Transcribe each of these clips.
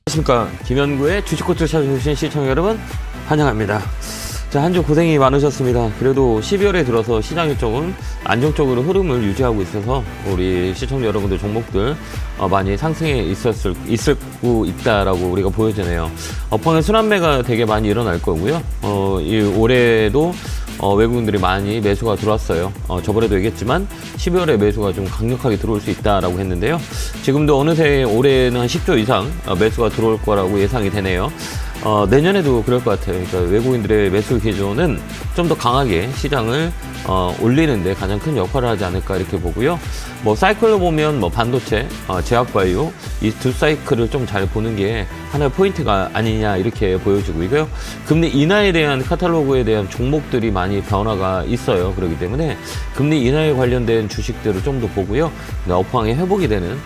안녕하십니까. 김현구의 주식코트 찾아주신 시청자 여러분 환영합니다. 자, 한 주 고생이 많으셨습니다. 그래도 12월에 들어서 시장이 조금 안정적으로 흐름을 유지하고 있어서 우리 시청자 여러분들 종목들 많이 상승해 있다라고 우리가 보여지네요. 업황의 순환매가 되게 많이 일어날 거고요. 이 올해도 외국인들이 많이 매수가 들어왔어요. 저번에도 얘기했지만 12월에 매수가 좀 강력하게 들어올 수 있다라고 했는데요. 지금도 어느새 올해는 한 10조 이상 매수가 들어올 거라고 예상이 되네요. 내년에도 그럴 것 같아요. 그러니까 외국인들의 매수 기조는 좀 더 강하게 시장을 올리는데 가장 큰 역할을 하지 않을까 이렇게 보고요. 뭐 사이클로 보면 뭐 반도체, 제약바이오 이 두 사이클을 좀 잘 보는 게 하나의 포인트가 아니냐 이렇게 보여지고 있고요. 금리 인하에 대한 카탈로그에 대한 종목들이 많이 변화가 있어요. 그렇기 때문에 금리 인하에 관련된 주식들을 좀 더 보고요. 업황이 회복이 되는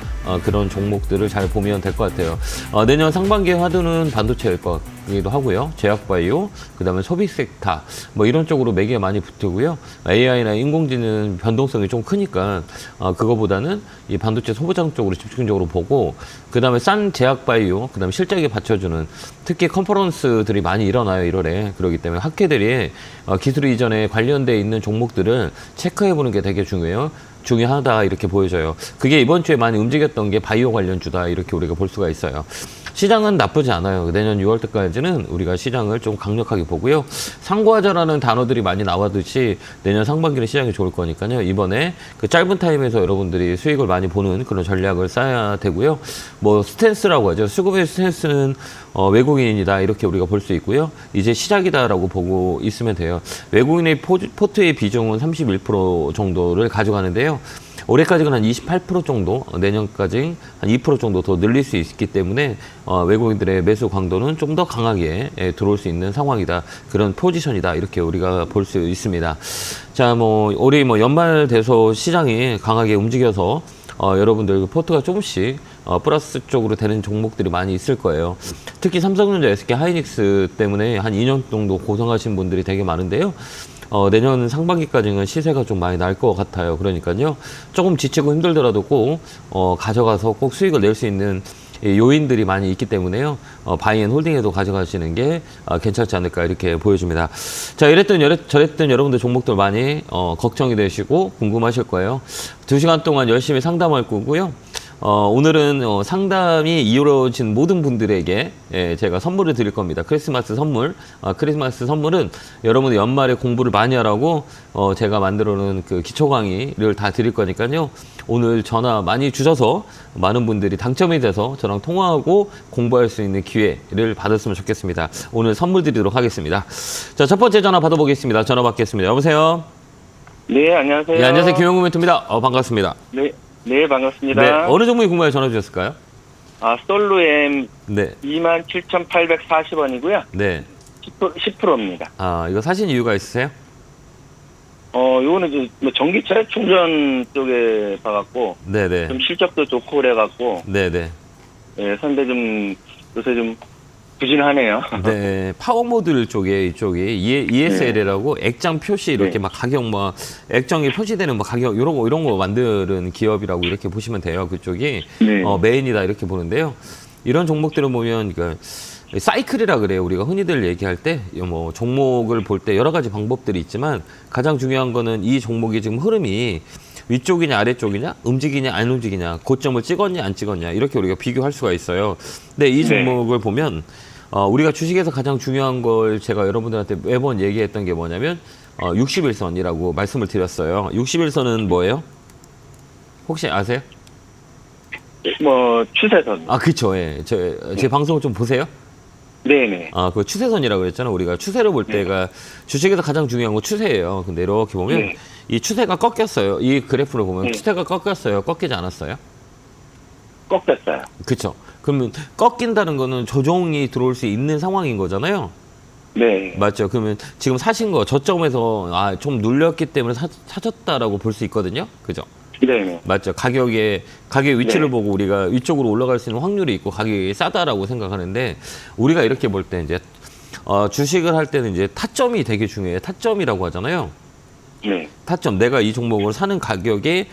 그런 종목들을 잘 보면 될 것 같아요. 내년 상반기에 화두는 반도체일 거기도 하고요. 제약바이오, 그 다음에 소비섹터, 뭐 이런 쪽으로 매기가 많이 붙고요. AI나 인공지능 변동성이 좀 크니까 그거보다는 이 반도체 소부장 쪽으로 집중적으로 보고, 그 다음에 싼 제약바이오, 그 다음에 실적에 받쳐주는 특히 컨퍼런스들이 많이 일어나요. 1월에. 그렇기 때문에 학회들이 기술 이전에 관련돼 있는 종목들을 체크해보는 게 되게 중요하다 이렇게 보여져요. 그게 이번 주에 많이 움직였던 게 바이오 관련주다 이렇게 우리가 볼 수가 있어요. 시장은 나쁘지 않아요. 내년 6월 때까지는 우리가 시장을 좀 강력하게 보고요. 상고하자라는 단어들이 많이 나와듯이 내년 상반기는 시장이 좋을 거니까요. 이번에 그 짧은 타임에서 여러분들이 수익을 많이 보는 그런 전략을 쌓아야 되고요. 뭐 스탠스라고 하죠. 수급의 스탠스는 외국인이다 이렇게 우리가 볼 수 있고요. 이제 시작이다라고 보고 있으면 돼요. 외국인의 포트의 비중은 31% 정도를 가져가는데요. 올해까지는 한 28% 정도, 내년까지 한 2% 정도 더 늘릴 수 있기 때문에 외국인들의 매수 강도는 좀 더 강하게 들어올 수 있는 상황이다. 그런 포지션이다. 이렇게 우리가 볼 수 있습니다. 자, 뭐 올해 뭐 연말 돼서 시장이 강하게 움직여서 여러분들 포트가 조금씩 플러스 쪽으로 되는 종목들이 많이 있을 거예요. 특히 삼성전자, SK 하이닉스 때문에 한 2년 정도 고생하신 분들이 되게 많은데요. 내년 상반기까지는 시세가 좀 많이 날 것 같아요. 그러니까요. 조금 지치고 힘들더라도 꼭 가져가서 꼭 수익을 낼 수 있는 요인들이 많이 있기 때문에요. 바이앤홀딩에도 가져가시는 게 괜찮지 않을까 이렇게 보여집니다. 자, 저랬던 여러분들 종목들 많이 걱정이 되시고 궁금하실 거예요. 2시간 동안 열심히 상담할 거고요. 오늘은 상담이 이루어진 모든 분들에게 제가 선물을 드릴 겁니다. 크리스마스 선물. 크리스마스 선물은 여러분들 연말에 공부를 많이 하라고 제가 만들어 놓은 그 기초 강의를 다 드릴 거니까요. 오늘 전화 많이 주셔서 많은 분들이 당첨이 돼서 저랑 통화하고 공부할 수 있는 기회를 받았으면 좋겠습니다. 오늘 선물 드리도록 하겠습니다. 자, 첫 번째 전화 받아보겠습니다. 전화 받겠습니다. 여보세요? 네, 안녕하세요. 네, 안녕하세요. 김영구 멘토입니다. 반갑습니다. 네, 반갑습니다. 네, 어느 종목이 궁금해 전화 주셨을까요? 솔루엠 네. 27,840원이고요. 네. 10%입니다. 이거 사신 이유가 있으세요? 요거는 이제 뭐 전기차 충전 쪽에 봐갖고, 네네. 좀 실적도 좋고 그래갖고, 네네. 예, 선배 요새 좀 부진하네요. 네. 파워 모듈 쪽에 이쪽이 ESL이라고 액정 표시 이렇게 네. 막 가격 뭐 액정이 표시되는 뭐 가격 이런 거 만드는 기업이라고 이렇게 보시면 돼요. 그쪽이 네. 메인이다 이렇게 보는데요. 이런 종목들을 보면 그러니까 사이클이라 그래요. 우리가 흔히들 얘기할 때 뭐 종목을 볼 때 여러 가지 방법들이 있지만 가장 중요한 거는 이 종목이 지금 흐름이 위쪽이냐 아래쪽이냐 움직이냐 안 움직이냐 고점을 찍었냐 안 찍었냐 이렇게 우리가 비교할 수가 있어요. 근데 이 종목을 보면 우리가 주식에서 가장 중요한 걸 제가 여러분들한테 매번 얘기했던 게 뭐냐면 60일선이라고 말씀을 드렸어요. 60일선은 뭐예요? 혹시 아세요? 뭐, 추세선. 그쵸. 예. 제 방송을 좀 보세요. 네네. 그 추세선이라고 그랬잖아요. 우리가 추세를 볼 때가 주식에서 가장 중요한 건 추세예요. 근데 이렇게 보면 이 추세가 꺾였어요. 이 그래프를 보면 추세가 꺾였어요. 꺾이지 않았어요? 꺾였어요. 그쵸. 그러면 꺾인다는 거는 조정이 들어올 수 있는 상황인 거잖아요. 네. 맞죠. 그러면 지금 사신 거 저점에서 좀 눌렸기 때문에 사셨다라고 볼 수 있거든요. 그죠? 네네. 맞죠. 가격 위치를 보고 우리가 위쪽으로 올라갈 수 있는 확률이 있고 가격이 싸다라고 생각하는데 우리가 이렇게 볼 때 이제 주식을 할 때는 이제 타점이 되게 중요해요. 타점이라고 하잖아요. 네. 타점. 내가 이 종목을 사는 가격이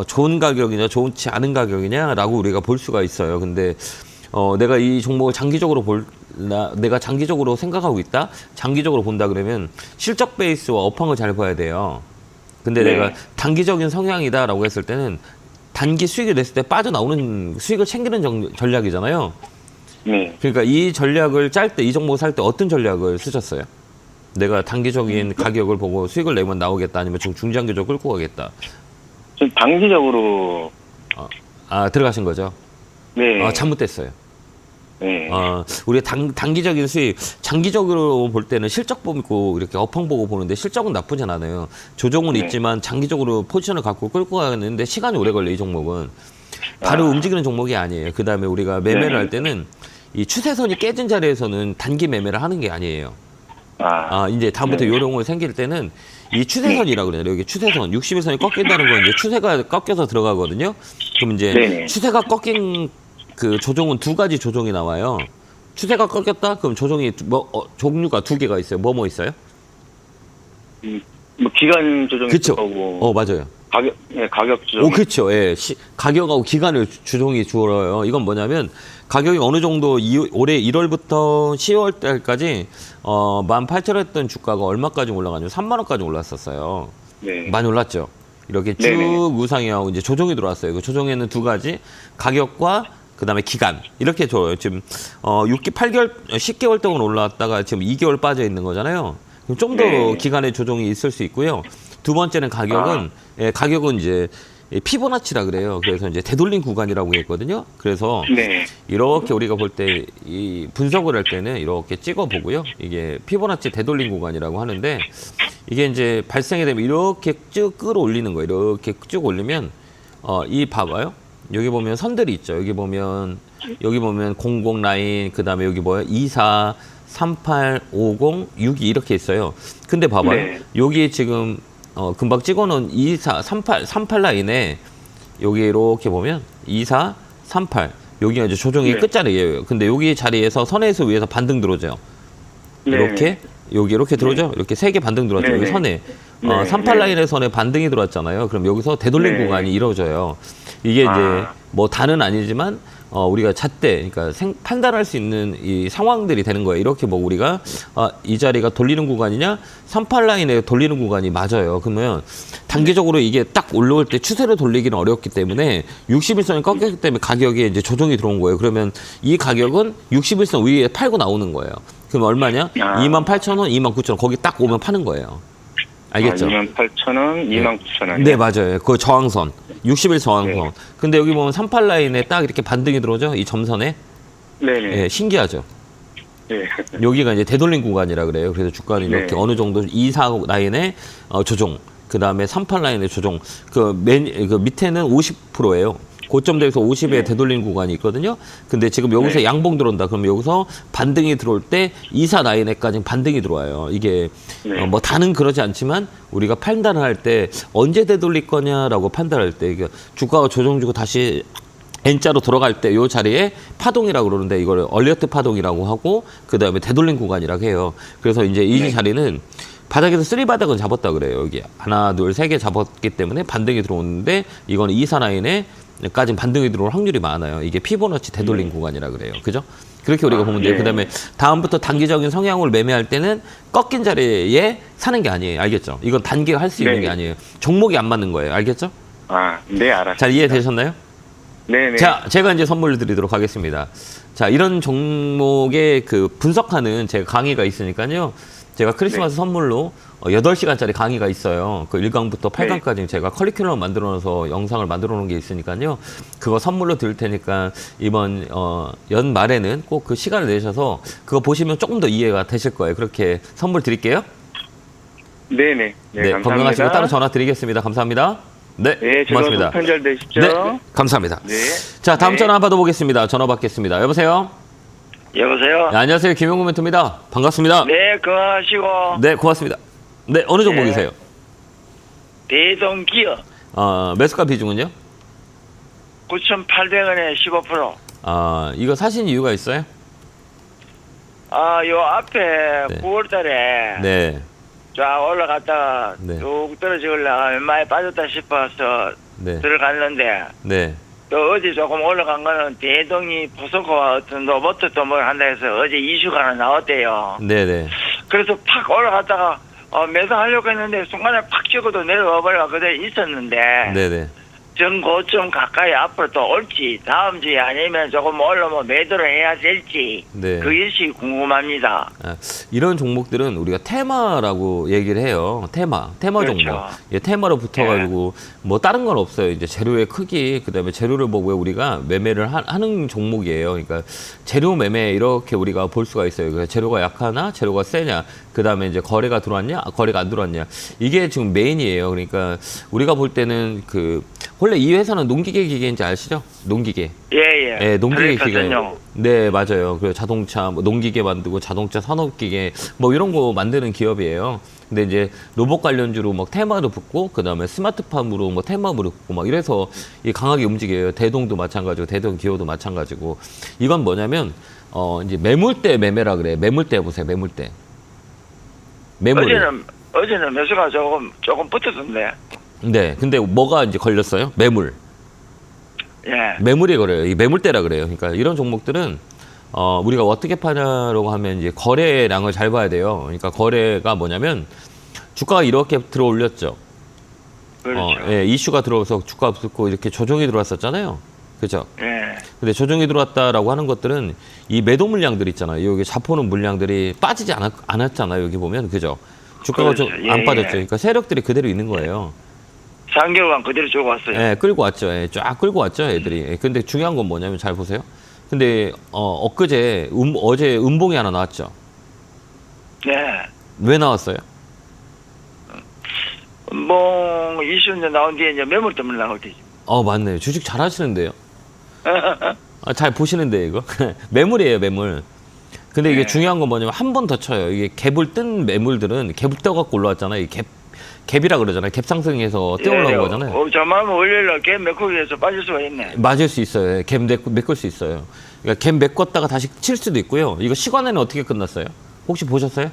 좋은 가격이냐 좋지 않은 가격이냐라고 우리가 볼 수가 있어요. 근데 내가 이 종목을 내가 장기적으로 생각하고 있다? 장기적으로 본다 그러면 실적 베이스와 업황을 잘 봐야 돼요. 근데 네. 내가 단기적인 성향이다라고 했을 때는 단기 수익을 냈을 때 빠져나오는 수익을 챙기는 전략이잖아요. 네. 그러니까 이 전략을 짤 때, 이 종목 살 때 어떤 전략을 쓰셨어요? 내가 단기적인 가격을 보고 수익을 내면 나오겠다, 아니면 중장기적으로 끌고 가겠다. 좀 단기적으로. 들어가신 거죠? 네. 잘못됐어요. 네. 우리가 단기적인 수익, 장기적으로 볼 때는 실적 보고 이렇게 업황 보고 보는데 실적은 나쁘진 않아요. 조정은 네. 있지만 장기적으로 포지션을 갖고 끌고 가는데 시간이 오래 걸려, 이 종목은. 바로 움직이는 종목이 아니에요. 그 다음에 우리가 매매를 네. 할 때는 이 추세선이 깨진 자리에서는 단기 매매를 하는 게 아니에요. 이제 다음부터 네. 요령을 생길 때는 이 추세선이라고 그래요. 여기 추세선, 60일선이 꺾인다는 건 이제 추세가 꺾여서 들어가거든요. 그럼 이제 네네. 추세가 꺾인 그 조정은 두 가지 조정이 나와요. 추세가 꺾였다? 그럼 조정이 종류가 두 개가 있어요. 뭐 있어요? 뭐 기간 조정이 그쵸. 들어가고 맞아요. 가격 조정. 그렇죠. 예. 가격하고 기간을 조정이 줄어요. 이건 뭐냐면 가격이 어느 정도 올해 1월부터 10월 달까지 18,000원 했던 주가가 얼마까지 올라가냐면 3만 원까지 올랐었어요. 네. 많이 올랐죠. 이렇게 쭉 네네. 우상이 하고 이제 조정이 들어왔어요. 그 조정에는 두 가지, 가격과 그다음에 기간 이렇게 줘요. 지금 8개월, 10개월 동안 올라왔다가 지금 2개월 빠져 있는 거잖아요. 좀 더 네. 기간의 조정이 있을 수 있고요. 두 번째는 가격은 가격은 이제 피보나치라 그래요. 그래서 이제 되돌림 구간이라고 했거든요. 그래서 네. 이렇게 우리가 볼 때 이 분석을 할 때는 이렇게 찍어 보고요. 이게 피보나치 되돌림 구간이라고 하는데 이게 이제 발생이 되면 이렇게 쭉 끌어올리는 거예요. 이렇게 쭉 올리면 이 봐봐요. 여기 보면 선들이 있죠. 여기 보면 00 라인, 그다음에 여기 뭐야? 24, 38, 50, 62 이렇게 있어요. 근데 봐봐요. 네. 여기 지금 금방 찍어놓은 24, 38 라인에 여기 이렇게 보면 24, 38 여기가 이제 조정의 네. 끝자리예요. 근데 여기 자리에서 선에서 위에서 반등 들어오죠. 네. 이렇게 여기 이렇게 들어오죠. 이렇게 세 개 반등 들어왔죠. 네. 여기 선에 네. 38 네. 라인의 선에 반등이 들어왔잖아요. 그럼 여기서 되돌림 네. 구간이 이루어져요. 이게 이제 뭐 다는 아니지만 우리가 잣대, 그러니까 판단할 수 있는 이 상황들이 되는 거예요. 이렇게 뭐 우리가 이 자리가 돌리는 구간이냐, 38 라인에 돌리는 구간이 맞아요. 그러면 단기적으로 이게 딱 올라올 때 추세를 돌리기는 어렵기 때문에 61선이 꺾였기 때문에 가격에 이제 조정이 들어온 거예요. 그러면 이 가격은 61선 위에 팔고 나오는 거예요. 그럼 얼마냐? 28,000원, 29,000원 거기 딱 오면 파는 거예요. 알겠죠? 28,000원, 29,000원. 네, 맞아요. 그 저항선. 60일 저항선. 네. 근데 여기 보면 38 라인에 딱 이렇게 반등이 들어오죠? 이 점선에. 네네. 예, 신기하죠? 네. 여기가 이제 되돌림 구간이라 그래요. 그래서 주가는 이렇게 네. 어느 정도 24 라인에 조정. 그 다음에 38 라인에 조정. 그 밑에는 50%예요. 고점대에서 50에 네. 되돌림 구간이 있거든요. 근데 지금 여기서 네. 양봉 들어온다. 그럼 여기서 반등이 들어올 때 24 라인에까지 반등이 들어와요. 이게 네. 뭐 다는 그러지 않지만 우리가 판단을 할 때 언제 되돌릴 거냐라고 판단할 때 이게 주가가 조정 주고 다시 N자로 돌아갈 때 이 자리에 파동이라고 그러는데 이걸 얼리어트 파동이라고 하고 그 다음에 되돌림 구간이라고 해요. 그래서 이제 이 네. 자리는 바닥에서 3바닥은 잡았다 그래요. 여기 하나, 둘, 세 개 잡았기 때문에 반등이 들어오는데 이거는 24 라인에까지 반등이 들어올 확률이 많아요. 이게 피보나치 되돌림 구간이라 그래요. 그죠? 그렇게 우리가 보면 돼요. 예. 그다음에 다음부터 단기적인 성향을 매매할 때는 꺾인 자리에 사는 게 아니에요. 알겠죠? 이건 단기가 할 수 있는 네. 게 아니에요. 종목이 안 맞는 거예요. 알겠죠? 네, 알았습니다. 잘 이해되셨나요? 네네. 자, 제가 이제 선물을 드리도록 하겠습니다. 자, 이런 종목의 그 분석하는 제가 강의가 있으니까요. 제가 크리스마스 선물로 8시간짜리 강의가 있어요. 그 1강부터 8강까지 제가 커리큘럼 만들어 놓어서 영상을 만들어 놓은 게 있으니까요. 그거 선물로 드릴 테니까 이번 연말에는 꼭 그 시간을 내셔서 그거 보시면 조금 더 이해가 되실 거예요. 그렇게 선물 드릴게요. 네네. 네, 감사합니다. 건강하시고 따로 전화 드리겠습니다. 감사합니다. 네, 네, 고맙습니다. 편절 되시죠? 네, 감사합니다. 네. 자, 다음 네. 전화 한번 받아보겠습니다. 전화 받겠습니다. 여보세요? 여보세요? 네, 안녕하세요. 김용구 멘토입니다. 반갑습니다. 네, 건강하시고. 네, 고맙습니다. 네, 어느 종목이세요? 대동기업 매수가 비중은요? 9,800원에 15%. 이거 사신 이유가 있어요? 요 앞에 네. 9월 달에 네, 쫙 올라갔다가 네. 쭉 떨어지려가 많이 빠졌다 싶어서 네, 들어갔는데 네. 또 어제 조금 올라간 거는 대동이 포스코와 어떤 로봇 또 뭘 한다 해서 어제 이슈가 하나 나왔대요. 네네. 그래서 팍 올라갔다가 매도하려고 했는데 순간에 팍 치고도 내려와 버려 그대로 있었는데 네네. 전고점 가까이 앞으로 또 올지 다음 주에 아니면 조금 올라면 매도를 해야 될지 네. 그것이 궁금합니다. 아, 이런 종목들은 우리가 테마라고 얘기를 해요. 테마 그렇죠. 종목. 예, 테마로 붙어가지고 뭐 다른 건 없어요. 이제 재료의 크기, 그다음에 재료를 보고 우리가 매매를 하는 종목이에요. 그러니까 재료 매매 이렇게 우리가 볼 수가 있어요. 그러니까 재료가 약하나, 재료가 세냐, 그다음에 이제 거래가 들어왔냐, 거래가 안 들어왔냐. 이게 지금 메인이에요. 그러니까 우리가 볼 때는 원래 이 회사는 농기계 기계인지 아시죠? 농기계. 예예. 네, 농기계 기계. 트랙터전용. 네, 맞아요. 그 자동차, 뭐 농기계 만들고 자동차 산업기계 뭐 이런 거 만드는 기업이에요. 근데 이제 로봇 관련주로 막 테마로 붙고 그다음에 스마트팜으로 뭐 테마로 붙고 막 이래서 이 강하게 움직여요. 대동도 마찬가지고 대동 기호도 마찬가지고. 이건 뭐냐면 이제 매물대 매매라 그래. 매물대 보세요. 매물대. 매물. 어제는 매수가 조금 붙었던데. 네. 근데 뭐가 이제 걸렸어요? 매물. 예. 매물이 걸려요. 이 매물대라 그래요. 그러니까 이런 종목들은 우리가 어떻게 파냐라고 하면 이제 거래량을 잘 봐야 돼요. 그러니까 거래가 뭐냐면 주가가 이렇게 들어 올렸죠. 그렇죠. 예, 이슈가 들어와서 주가 붙고 이렇게 조정이 들어왔었잖아요. 그죠? 예. 근데 조정이 들어왔다라고 하는 것들은 이 매도 물량들 있잖아요. 여기 자포는 물량들이 빠지지 않았잖아요. 여기 보면 그죠? 주가가 그렇죠. 좀 예, 안 빠졌죠. 예. 그러니까 세력들이 그대로 있는 거예요. 3개월간 그대로 주고 왔어요. 예, 끌고 왔죠. 예, 쫙 끌고 왔죠, 애들이. 예, 근데 중요한 건 뭐냐면 잘 보세요. 근데 엊그제 어제 음봉이 하나 나왔죠. 네. 왜 나왔어요? 뭐 이슈는 나온 뒤에 이제 매물 때문에 나올 때지. 맞네요. 주식 잘 하시는데요. 잘 보시는데 이거 매물이에요, 매물. 근데 이게 네. 중요한 건 뭐냐면 한 번 더 쳐요. 이게 갭을 뜬 매물들은 갭 떠갖고 올라왔잖아요. 이 갭이라 그러잖아요. 갭 상승해서 뛰어 올라온 거잖아요. 저만 월요일날 갭 메꾸기에서 빠질 수가 있네. 맞을 수 있어요. 갭 메꿀 수 있어요. 그러니까 갭 메꿨다가 다시 칠 수도 있고요. 이거 시간에는 어떻게 끝났어요? 혹시 보셨어요?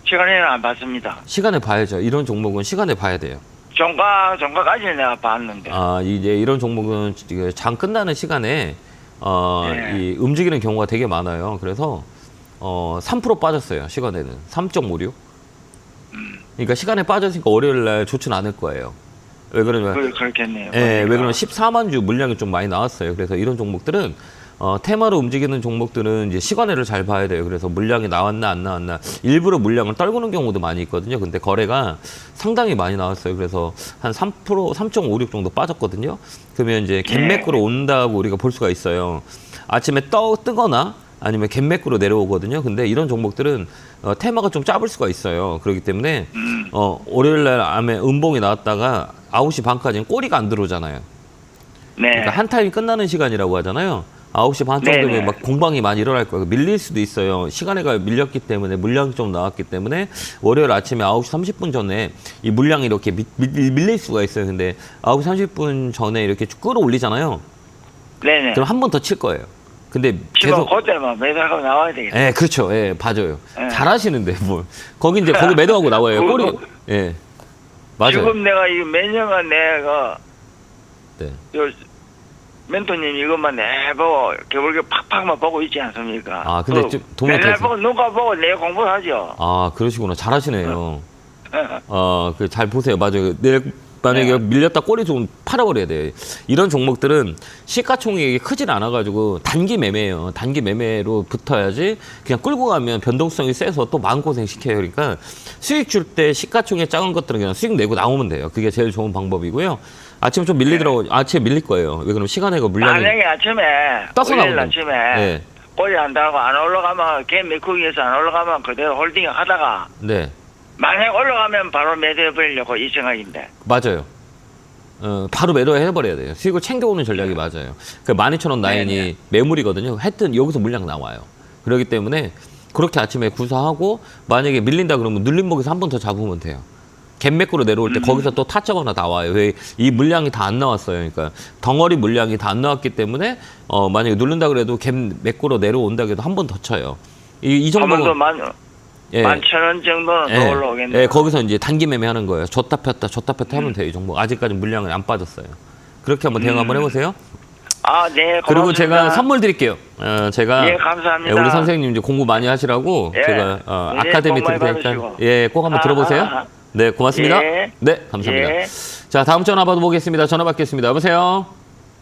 시간에는 안 봤습니다. 시간에 봐야죠. 이런 종목은 시간에 봐야 돼요. 종가까지는 내가 봤는데. 이제 이런 종목은 장 끝나는 시간에 네. 이 움직이는 경우가 되게 많아요. 그래서 3% 빠졌어요. 시간에는 3.56. 그러니까 시간에 빠졌으니까 월요일 날 좋진 않을 거예요. 왜 그러냐면 그렇겠네요. 왜 그러면 14만 주 물량이 좀 많이 나왔어요. 그래서 이런 종목들은 테마로 움직이는 종목들은 이제 시간을 잘 봐야 돼요. 그래서 물량이 나왔나 안 나왔나 일부러 물량을 떨구는 경우도 많이 있거든요. 근데 거래가 상당히 많이 나왔어요. 그래서 한 3%, 3.56 정도 빠졌거든요. 그러면 이제 갭맥으로 온다고 우리가 볼 수가 있어요. 아침에 뜨거나 아니면 갭맥으로 내려오거든요. 근데 이런 종목들은 테마가 좀 짧을 수가 있어요. 그렇기 때문에 월요일 날 암에 음봉이 나왔다가 9시 반까지는 꼬리가 안 들어오잖아요. 네. 그러니까 한 타임 끝나는 시간이라고 하잖아요. 9시 반 정도면 네네. 막 공방이 많이 일어날 거예요. 밀릴 수도 있어요. 시간에가 밀렸기 때문에 물량이 좀 나왔기 때문에 월요일 아침에 9시 30분 전에 이 물량이 이렇게 밀릴 수가 있어요. 근데 9시 30분 전에 이렇게 쭉 끌어올리잖아요. 네네. 그럼 한 번 더 칠 거예요. 근데 지금 계속 그때만 매달하고 나와야 되겠다. 예, 그렇죠. 예, 봐줘요. 예. 잘하시는데 뭘. 거기 이제 거기 매도하고 나와요. 꼬리. 예. 맞아요. 지금 내가 이 몇 년간 내가 네. 멘토님 이것만 내보고 개불교 팍팍만 보고 있지 않습니까? 근데 좀 도움이 맨날 되세요? 보고 누가 보고 내 공부를 하죠. 그러시구나. 잘하시네요. 잘 보세요. 맞아요. 만약에 밀렸다 꼬리 좀 팔아버려야 돼요. 이런 종목들은 시가총액이 크진 않아가지고 단기 매매예요. 단기 매매로 붙어야지 그냥 끌고 가면 변동성이 세서 또 마음고생 시켜요. 그러니까 수익 줄 때 시가총액 작은 것들은 그냥 수익 내고 나오면 돼요. 그게 제일 좋은 방법이고요. 아침에 좀 밀리더라고. 아침에 밀릴 거예요. 왜 그러면 시간에가 물량이 만약에 아침에 떠서 월요일 나오거든요. 아침에 네. 꼬리 안 달고 안 올라가면 개 메꾸기에서 안 올라가면 그대로 홀딩 하다가 네. 만약 올라가면 바로 매도해 버리려고 이 생각인데. 맞아요. 바로 매도해버려야 돼요. 수익을 챙겨오는 전략이 맞아요. 그 12,000원 라인이 네네. 매물이거든요. 하여튼 여기서 물량 나와요. 그렇기 때문에 그렇게 아침에 구사하고 만약에 밀린다 그러면 눌림목에서 한 번 더 잡으면 돼요. 갭맥으로 내려올 때 거기서 또 타점 하나 나와요. 왜 이 물량이 다 안 나왔어요. 그러니까 덩어리 물량이 다 안 나왔기 때문에 만약에 누른다 그래도 갭맥으로 내려온다 그래도 한 번 더 쳐요. 이 한번 더 정도면 11,000원 정도는 더 올라오겠네요. 거기서 이제 단기 매매하는 거예요. 줬다 폈다 하면 돼요. 이 종목 아직까지 물량이 안 빠졌어요. 그렇게 한번 대응 한번 해보세요. 아, 네, 고맙습니다. 그리고 제가 선물 드릴게요. 제가 예, 감사합니다. 우리 선생님 이제 공부 많이 하시라고 예. 제가 네, 아카데미 복 많이 드릴 테니까 받으시고. 예, 꼭 한번 들어보세요. 네, 고맙습니다. 예. 네, 감사합니다. 예. 자, 다음 전화 받아보겠습니다. 전화 받겠습니다. 여보세요.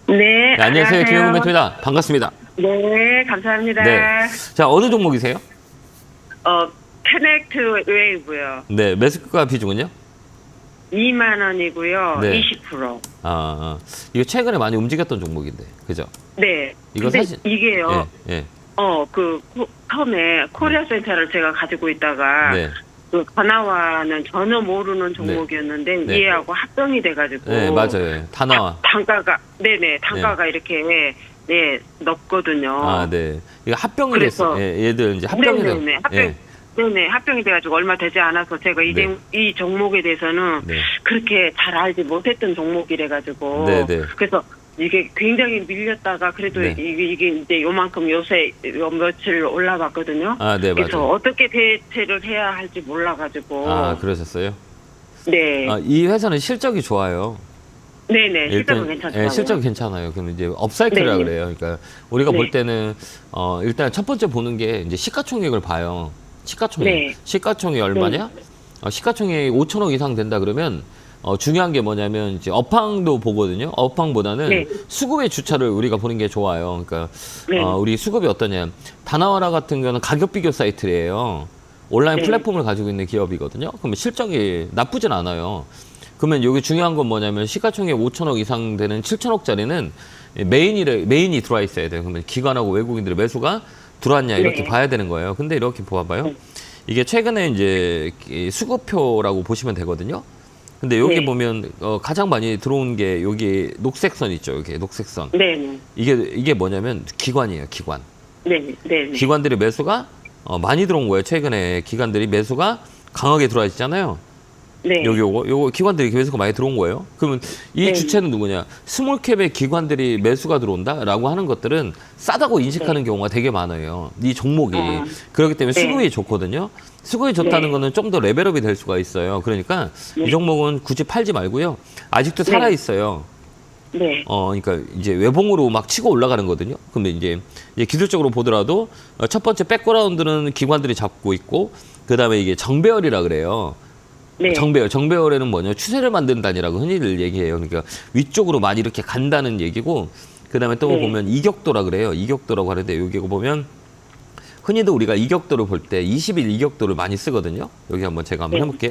네, 안녕하세요. 김영근 멘토입니다. 반갑습니다. 네, 감사합니다. 네. 자, 어느 종목이세요? 커넥트 웨이브요. 네, 매수가 비중은요? 2만 원이고요. 네. 20%. 이거 최근에 많이 움직였던 종목인데, 그죠? 네. 이거 근데 사실 이게요. 예, 예. 처음에 코리아 센터를 제가 가지고 있다가 네. 그 바나와는 전혀 모르는 종목이었는데 네. 얘하고 합병이 돼가지고 네, 맞아요. 다 나와. 단가가 이렇게 높거든요. 네. 이거 합병이 그래서- 됐어. 예, 얘들 이제 합병이 돼. 네네네. 예. 합병이 돼가지고 얼마 되지 않아서 제가 네. 이 종목에 대해서는 네. 그렇게 잘 알지 못했던 종목이래가지고 네네. 그래서 이게 굉장히 밀렸다가 그래도 네. 이게 이제 요만큼 요새 며칠 올라갔거든요. 네, 그래서 맞아요. 어떻게 대처를 해야 할지 몰라가지고 그러셨어요? 네, 이 회사는 실적이 좋아요. 네네 실적은 괜찮더라고요. 실적이 괜찮아요. 그럼 이제 업사이클이라 네. 그래요. 그러니까 우리가 네. 볼 때는 일단 첫 번째 보는 게 이제 시가총액을 봐요. 시가총액. 네. 시가총액이 얼마냐? 시가총액이 5천억 이상 된다 그러면 중요한 게 뭐냐면 이제 업황도 보거든요. 업황보다는 네. 수급의 주차를 우리가 보는 게 좋아요. 그러니까 네. 우리 수급이 어떠냐? 다나와라 같은 경우는 가격 비교 사이트예요. 온라인 네. 플랫폼을 가지고 있는 기업이거든요. 그러면 실적이 나쁘진 않아요. 그러면 여기 중요한 건 뭐냐면 시가총액 5천억 이상 되는 7천억짜리는 메인이 들어와 있어야 돼요. 그러면 기관하고 외국인들의 매수가 들어왔냐 이렇게 네. 봐야 되는 거예요. 근데 이렇게 봐봐요. 이게 최근에 이제 이 수급표라고 보시면 되거든요. 근데 여기 네. 보면 가장 많이 들어온 게 여기 녹색선 있죠. 여기 녹색선. 네네 이게 뭐냐면 기관이에요. 기관. 네네 기관들의 매수가 많이 들어온 거예요. 최근에 기관들이 매수가 강하게 들어와 있잖아요. 네. 요거 기관들이 매수가 많이 들어온 거예요. 그러면 이 네. 주체는 누구냐? 스몰캡의 기관들이 매수가 들어온다라고 하는 것들은 싸다고 인식하는 경우가 되게 많아요. 이 종목이. 그렇기 때문에 네. 수급이 좋거든요. 수급이 좋다는 네. 거는 좀 더 레벨업이 될 수가 있어요. 그러니까 이 종목은 굳이 팔지 말고요. 아직도 네. 살아 있어요. 네. 그러니까 이제 외봉으로 막 치고 올라가는 거거든요. 근데 이제 기술적으로 보더라도 첫 번째 백그라운드는 기관들이 잡고 있고, 그 다음에 이게 정배열이라 그래요. 네. 정배열에는 뭐냐? 추세를 만든다니라고 흔히들 얘기해요. 그러니까 위쪽으로 많이 이렇게 간다는 얘기고, 그 다음에 또 네. 보면 이격도라 그래요. 이격도라고 하는데 여기 보면 흔히도 우리가 이격도를 볼 때 20일 이격도를 많이 쓰거든요. 여기 한번 제가 한번 네. 해볼게요.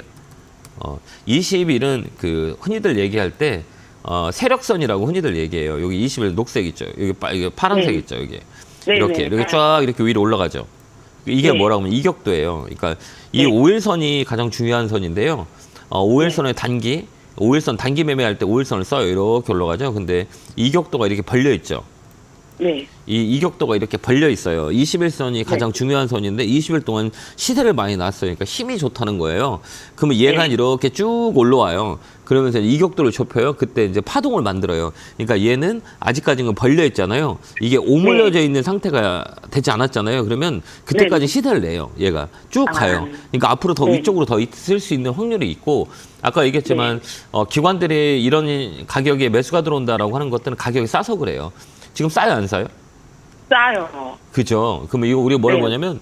20일은 그 흔히들 얘기할 때 세력선이라고 흔히들 얘기해요. 여기 20일 녹색 있죠. 여기 이게 파란색 네. 있죠. 여기 네, 이렇게 네. 쫙 이렇게 위로 올라가죠. 이게 네. 뭐라고 하면 이격도예요. 그러니까 이 네. 5일선이 가장 중요한 선인데요. 5일선의 단기, 5일선 단기 매매할 때 5일선을 써요. 이렇게 올라가죠. 근데 이격도가 이렇게 벌려 있죠. 네. 이 이격도가 이렇게 벌려 있어요. 21선이 가장 중요한 선인데 20일 동안 시세를 많이 놨어요. 그러니까 힘이 좋다는 거예요. 그러면 얘가 네. 이렇게 쭉 올라와요. 그러면서 이격도를 좁혀요. 그때 이제 파동을 만들어요. 그러니까 얘는 아직까지는 벌려 있잖아요. 이게 오물려져 있는 상태가 되지 않았잖아요. 그러면 그때까지 네. 시세를 내요. 얘가 쭉 가요. 그러니까 앞으로 더 네. 위쪽으로 더 있을 수 있는 확률이 있고, 아까 얘기했지만 기관들이 이런 가격에 매수가 들어온다라고 하는 것들은 가격이 싸서 그래요. 지금 싸요, 안 싸요? 싸요. 그죠. 그러면 이거 우리가 뭘 네. 보냐면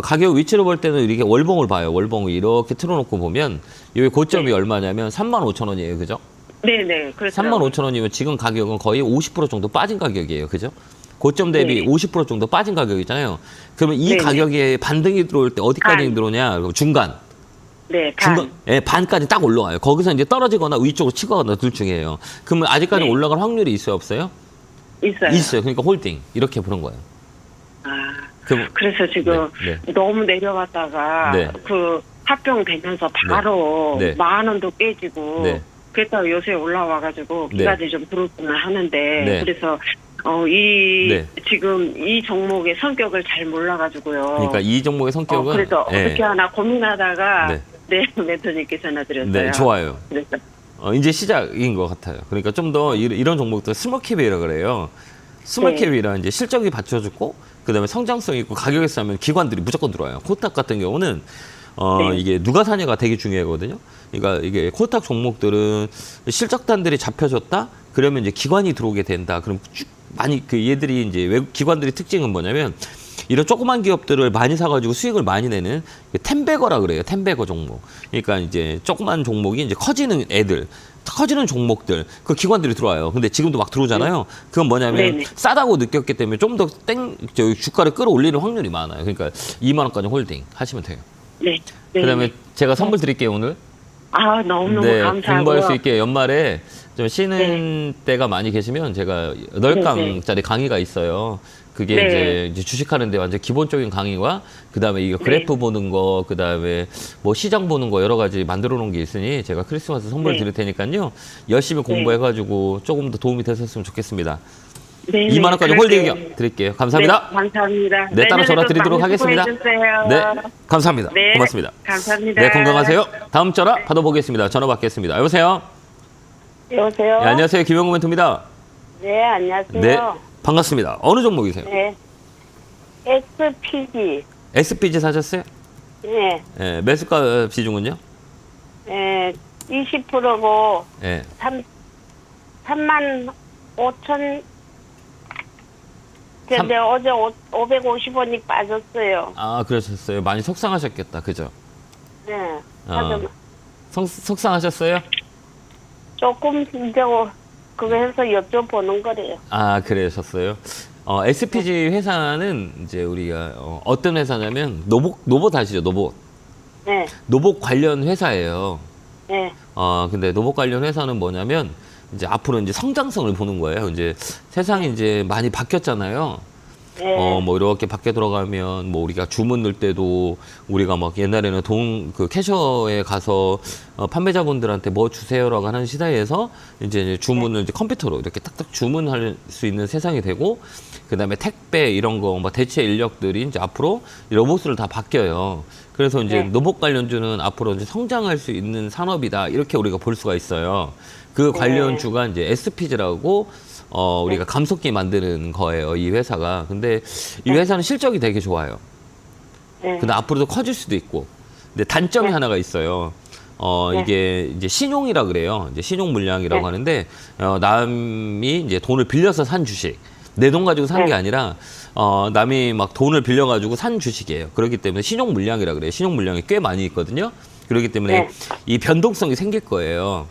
가격 위치로 볼 때는 이렇게 월봉을 봐요. 월봉을 이렇게 틀어놓고 보면 여기 고점이 얼마냐면 35,000원이에요. 그죠? 네네. 그렇죠. 35,000원이면 지금 가격은 거의 50% 정도 빠진 가격이에요. 그죠? 고점 대비 네. 50% 정도 빠진 가격이잖아요. 그러면 이 네네. 가격에 반등이 들어올 때 어디까지 반. 들어오냐? 그럼 중간. 네. 반. 중간, 반까지 딱 올라와요. 거기서 이제 떨어지거나 위쪽으로 치거나 둘 중이에요. 그러면 아직까지 네. 올라갈 확률이 있어요, 없어요? 있어요. 있어요. 그러니까 홀딩. 이렇게 보는 거예요. 그럼 그래서 지금 네. 너무 내려갔다가 네. 그 합병되면서 바로 네. 10,000원도 깨지고 네. 그랬다가 요새 올라와가지고 네. 기간이 좀 들어오기는 하는데 네. 그래서 네. 지금 이 종목의 성격을 잘 몰라가지고요. 그러니까 이 종목의 성격은 그래서 예. 어떻게 하나 고민하다가 네. 멘토님께 전화드렸어요. 네, 좋아요. 그래서 이제 시작인 것 같아요. 그러니까 좀 더 이런 종목들 스몰캡이라 그래요. 스몰캡이라 이제 실적이 받쳐주고 그다음에 성장성 있고 가격에 싸면 기관들이 무조건 들어와요. 코스닥 같은 경우는 네. 이게 누가 사냐가 되게 중요하거든요. 그러니까 이게 코스닥 종목들은 실적단들이 잡혀졌다. 그러면 이제 기관이 들어오게 된다. 그럼 쭉 많이 그 얘들이 이제 외국 기관들의 특징은 뭐냐면 이런 조그만 기업들을 많이 사가지고 수익을 많이 내는 텐베거라 그래요. 텐베거 종목. 그러니까 이제 조그만 종목이 이제 커지는 애들, 커지는 종목들, 그 기관들이 들어와요. 근데 지금도 막 들어오잖아요. 그건 뭐냐면 네네. 싸다고 느꼈기 때문에 좀 더 주가를 끌어올리는 확률이 많아요. 그러니까 2만 원까지 홀딩 하시면 돼요. 네. 네. 그다음에 제가 선물 드릴게요 오늘. 아, 너무너무 네, 감사하고요. 공부할 수 있게 연말에 좀 쉬는 때가 많이 계시면 제가 8강짜리 강의가 있어요. 그게 네. 이제 주식하는데 완전 기본적인 강의와 그다음에 이거 그래프 보는 거, 그다음에 뭐 시장 보는 거 여러 가지 만들어 놓은 게 있으니 제가 크리스마스 선물 네. 드릴 테니까요. 열심히 공부해가지고 조금 더 도움이 되셨으면 좋겠습니다. 네, 2만 원까지 그럴게요. 홀딩 드릴게요. 감사합니다. 네, 감사합니다. 네, 따로 전화 내년에도 드리도록 많이 하겠습니다. 수고해주세요. 네, 감사합니다. 네, 고맙습니다. 감사합니다. 네, 건강하세요. 다음 전화 받아보겠습니다. 전화 받겠습니다. 여보세요? 여보세요? 네, 안녕하세요. 김영구 멘토입니다. 네, 안녕하세요. 네, 반갑습니다. 어느 종목이세요? 네. SPG. SPG 사셨어요? 네. 예, 매수가 비중은요? 네. 20%고 예. 3만 5천. 근데 어제 550원이 빠졌어요. 아, 그러셨어요. 많이 속상하셨겠다. 그죠? 네. 아. 속상하셨어요? 조금 이제 그거 해서 여쭤보는 거래요. 아, 그러셨어요. SPG 회사는 이제 우리가 어떤 회사냐면 노봇 아시죠? 노봇. 네. 노봇 관련 회사예요. 네. 근데 노봇 관련 회사는 뭐냐면 이제 앞으로 이제 성장성을 보는 거예요. 이제 세상이 이제 많이 바뀌었잖아요. 네. 뭐 이렇게 밖에 들어가면 뭐 우리가 주문 넣을 때도 우리가 막 옛날에는 그 캐셔에 가서 판매자분들한테 뭐 주세요라고 하는 시대에서 이제 주문을 이제 컴퓨터로 이렇게 딱딱 주문할 수 있는 세상이 되고 그다음에 택배 이런 거 뭐 대체 인력들이 이제 앞으로 로봇으로 다 바뀌어요. 그래서 이제 네. 로봇 관련주는 앞으로 이제 성장할 수 있는 산업이다 이렇게 우리가 볼 수가 있어요. 그 관련주가 이제 SPG라고 우리가 감속기 만드는 거예요, 이 회사가. 근데 이 회사는 실적이 되게 좋아요. 네. 근데 앞으로도 커질 수도 있고. 근데 단점이 하나가 있어요. 이게 이제 신용이라 그래요. 이제 신용 물량이라고 하는데, 남이 이제 돈을 빌려서 산 주식. 내 돈 가지고 산 게 아니라, 남이 막 돈을 빌려가지고 산 주식이에요. 그렇기 때문에 신용 물량이라 그래요. 신용 물량이 꽤 많이 있거든요. 그렇기 때문에 이 변동성이 생길 거예요.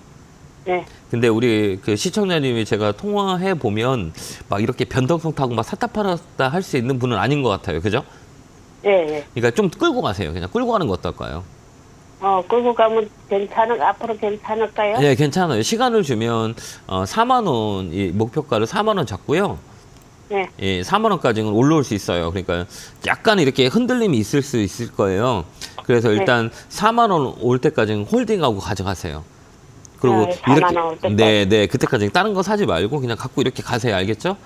네. 근데 우리 그 시청자님이 제가 통화해 보면 막 이렇게 변동성 타고 막 샀다 팔았다 할 수 있는 분은 아닌 것 같아요. 그죠? 네. 네. 그러니까 좀 끌고 가세요. 그냥 끌고 가는 거 어떨까요? 끌고 가면 앞으로 괜찮을까요? 네, 괜찮아요. 시간을 주면 4만 원, 이 목표가를 4만 원 잡고요. 네. 예, 4만 원까지는 올라올 수 있어요. 그러니까 약간 이렇게 흔들림이 있을 수 있을 거예요. 그래서 일단 4만 원 올 때까지는 홀딩하고 가져가세요. 그리고 네, 4만 원 올 때까지. 네, 그때까지 다른 거 사지 말고 그냥 갖고 이렇게 가세요. 알겠죠?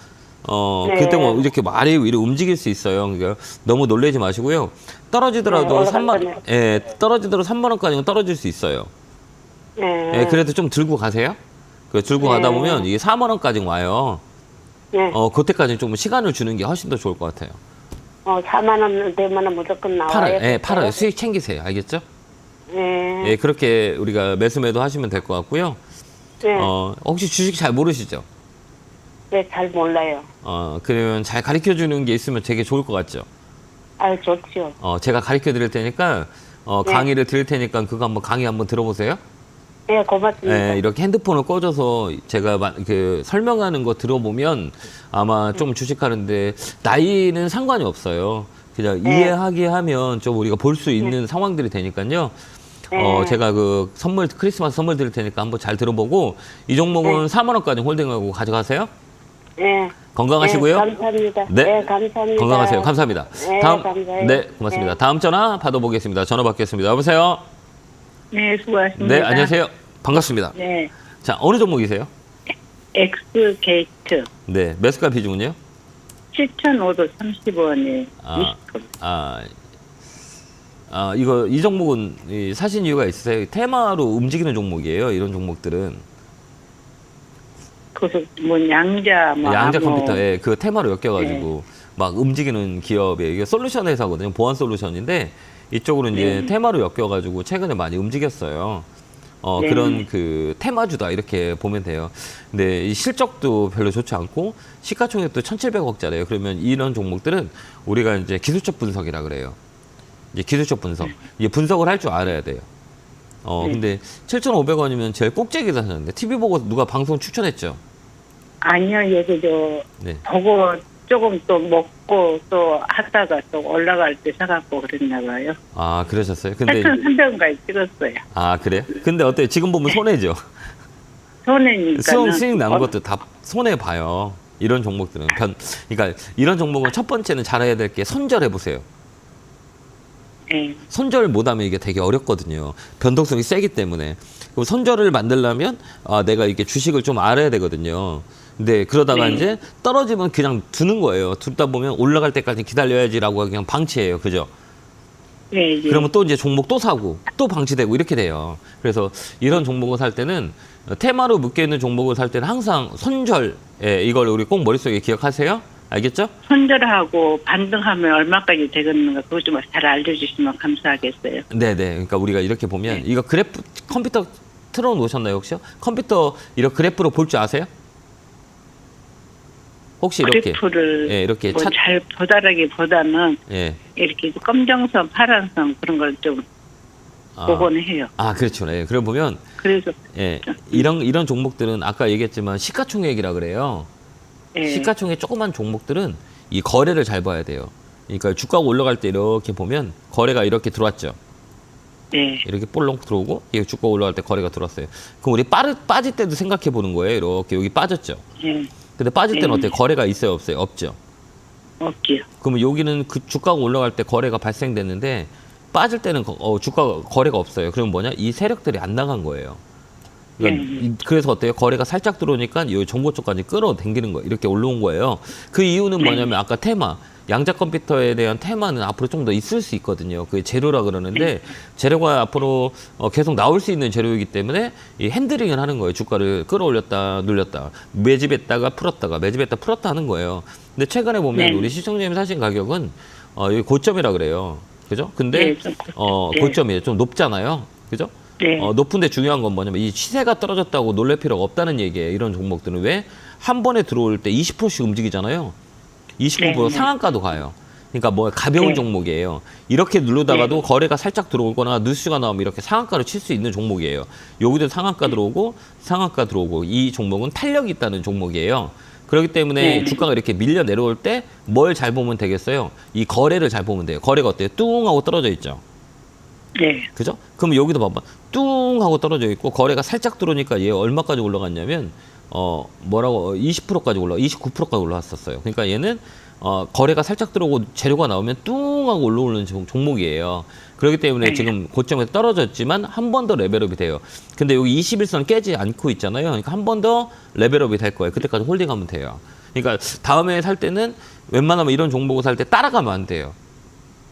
네. 그때 뭐 이렇게 아래 위로 움직일 수 있어요. 그러니까 너무 놀라지 마시고요. 떨어지더라도 네, 3만, 예, 떨어지더라도 3만 원까지는 떨어질 수 있어요. 네. 예, 그래도 좀 들고 가세요. 그 들고 가다 보면 이게 4만 원까지 와요. 네. 그때까지는 좀 시간을 주는 게 훨씬 더 좋을 것 같아요. 4만 원 되면 무조건 나와요. 팔아요. 예, 팔아요. 수익 챙기세요. 알겠죠? 네. 예, 그렇게 우리가 매수매도 하시면 될 것 같고요. 네. 혹시 주식 잘 모르시죠? 네, 잘 몰라요. 그러면 잘 가르쳐 주는 게 있으면 되게 좋을 것 같죠? 좋죠. 제가 가르쳐 드릴 테니까, 네. 강의를 드릴 테니까 그거 한번 강의 한번 들어보세요. 네, 고맙습니다. 예, 이렇게 핸드폰을 꺼줘서 제가 설명하는 거 들어보면 아마 좀 주식하는데 나이는 상관이 없어요. 그냥 이해하게 하면 좀 우리가 볼 수 있는 상황들이 되니까요. 제가 그 크리스마스 선물 드릴 테니까 한번 잘 들어보고 이 종목은 4만 원까지 홀딩하고 가져가세요. 네. 건강하시고요. 네, 감사합니다. 네. 네, 감사합니다. 건강하세요. 감사합니다. 네, 감사해요. 네, 고맙습니다. 네. 다음 전화 받아보겠습니다. 전화 받겠습니다. 여보세요? 네, 수고하셨습니다. 네, 안녕하세요. 반갑습니다. 네, 자, 어느 종목이세요? 엑스게이트 네, 매수가 비중은요? 7,530원에 이 종목은 사신 이유가 있으세요? 테마로 움직이는 종목이에요. 이런 종목들은. 그래서 뭐 양자 양자 컴퓨터에 그 테마로 엮여가지고 막 움직이는 기업이에요. 이게 솔루션 회사거든요. 보안 솔루션인데 이쪽으로 이제 테마로 엮여가지고 최근에 많이 움직였어요. 네. 그런 그 테마주다 이렇게 보면 돼요. 근데 이 실적도 별로 좋지 않고 시가총액도 1,700억짜리예요. 그러면 이런 종목들은 우리가 이제 기술적 분석이라 그래요. 이제 기술적 분석. 이게 분석을 할 줄 알아야 돼요. 네. 근데 7,500원이면 제일 꼭대기다 하셨는데 TV 보고 누가 방송 추천했죠? 아니요, 여기 네. 보고 조금 또 먹고 또 하다가 또 올라갈 때 사갖고 그랬나 봐요. 아, 그러셨어요? 근데 8,300원까지 찍었어요. 아, 그래요? 근데 어때요? 지금 보면 손해죠. 손해니까. 수익 남은 것도 다 손해 봐요. 이런 종목들은 그러니까 이런 종목은 첫 번째는 잘해야 될 게 선절해 보세요. 네. 선절 못하면 이게 되게 어렵거든요. 변동성이 세기 때문에. 그럼 선절을 만들려면 내가 이게 주식을 좀 알아야 되거든요. 근데 그러다가 네. 이제 떨어지면 그냥 두는 거예요. 두다 보면 올라갈 때까지 기다려야지라고 그냥 방치해요. 그죠? 네, 네. 그러면 또 이제 종목 또 사고 또 방치되고 이렇게 돼요. 그래서 이런 종목을 살 때는 테마로 묶여 있는 종목을 살 때는 항상 선절, 이걸 우리 꼭 머릿속에 기억하세요. 알겠죠? 손절하고 반등하면 얼마까지 되겠는가 그거 좀 잘 알려주시면 감사하겠어요. 네네. 그러니까 우리가 이렇게 보면 이거 그래프 컴퓨터 틀어 놓으셨나요 혹시요? 컴퓨터 이런 그래프로 볼 줄 아세요? 혹시 이렇게 그래프를 이렇게 뭐 잘 보다라기보다는 예. 이렇게 검정선, 파란선 그런 걸 좀 보고는 해요. 그렇죠. 네. 그래 보면 그래서 이런 종목들은 아까 얘기했지만 시가총액이라 그래요. 예. 시가총액 조그만 종목들은 이 거래를 잘 봐야 돼요. 그러니까 주가가 올라갈 때 이렇게 보면 거래가 이렇게 들어왔죠. 네. 이렇게 볼록 들어오고 이 주가 올라갈 때 거래가 들어왔어요. 그럼 우리 빠질 때도 생각해 보는 거예요. 이렇게 여기 빠졌죠. 예. 근데 빠질 때는 어때요? 거래가 있어요, 없어요? 없죠. 없지요. 그러면 여기는 그 주가가 올라갈 때 거래가 발생됐는데 빠질 때는 주가 거래가 없어요. 그럼 뭐냐? 이 세력들이 안 나간 거예요. 그러니까 그래서 어때요? 거래가 살짝 들어오니까 이 정보 쪽까지 끌어당기는 거예요. 이렇게 올라온 거예요. 그 이유는 뭐냐면 아까 테마, 양자 컴퓨터에 대한 테마는 앞으로 좀 더 있을 수 있거든요. 그게 재료라 그러는데 재료가 앞으로 계속 나올 수 있는 재료이기 때문에 이 핸들링을 하는 거예요. 주가를 끌어올렸다 눌렸다 매집했다가 풀었다가 매집했다 풀었다 하는 거예요. 근데 최근에 보면 네. 우리 시청자님 사신 가격은 여기 고점이라 그래요. 그죠? 근데 네, 좀 고점이에요. 좀 높잖아요. 그죠? 네. 높은데 중요한 건 뭐냐면 이 시세가 떨어졌다고 놀랄 필요가 없다는 얘기예요. 이런 종목들은 왜? 한 번에 들어올 때 20%씩 움직이잖아요. 29% 네. 상한가도 가요. 그러니까 뭐 가벼운 네. 종목이에요. 이렇게 누르다가도 거래가 살짝 들어오거나 뉴스가 나오면 이렇게 상한가로 칠 수 있는 종목이에요. 여기도 상한가 들어오고 상한가 들어오고 이 종목은 탄력이 있다는 종목이에요. 그렇기 때문에 주가가 이렇게 밀려 내려올 때 뭘 잘 보면 되겠어요? 이 거래를 잘 보면 돼요. 거래가 어때요? 뚱 하고 떨어져 있죠. 네. 그죠? 그럼 여기도 봐봐. 뚱 하고 떨어져 있고 거래가 살짝 들어오니까 얘 얼마까지 올라갔냐면 20%까지 29%까지 올라왔었어요. 그러니까 얘는 거래가 살짝 들어오고 재료가 나오면 뚱 하고 올라오는 종목이에요. 그렇기 때문에 네. 지금 고점에서 떨어졌지만 한 번 더 레벨업이 돼요. 근데 여기 21선 깨지 않고 있잖아요. 그러니까 한 번 더 레벨업이 될 거예요. 그때까지 홀딩하면 돼요. 그러니까 다음에 살 때는 웬만하면 이런 종목을 살 때 따라가면 안 돼요.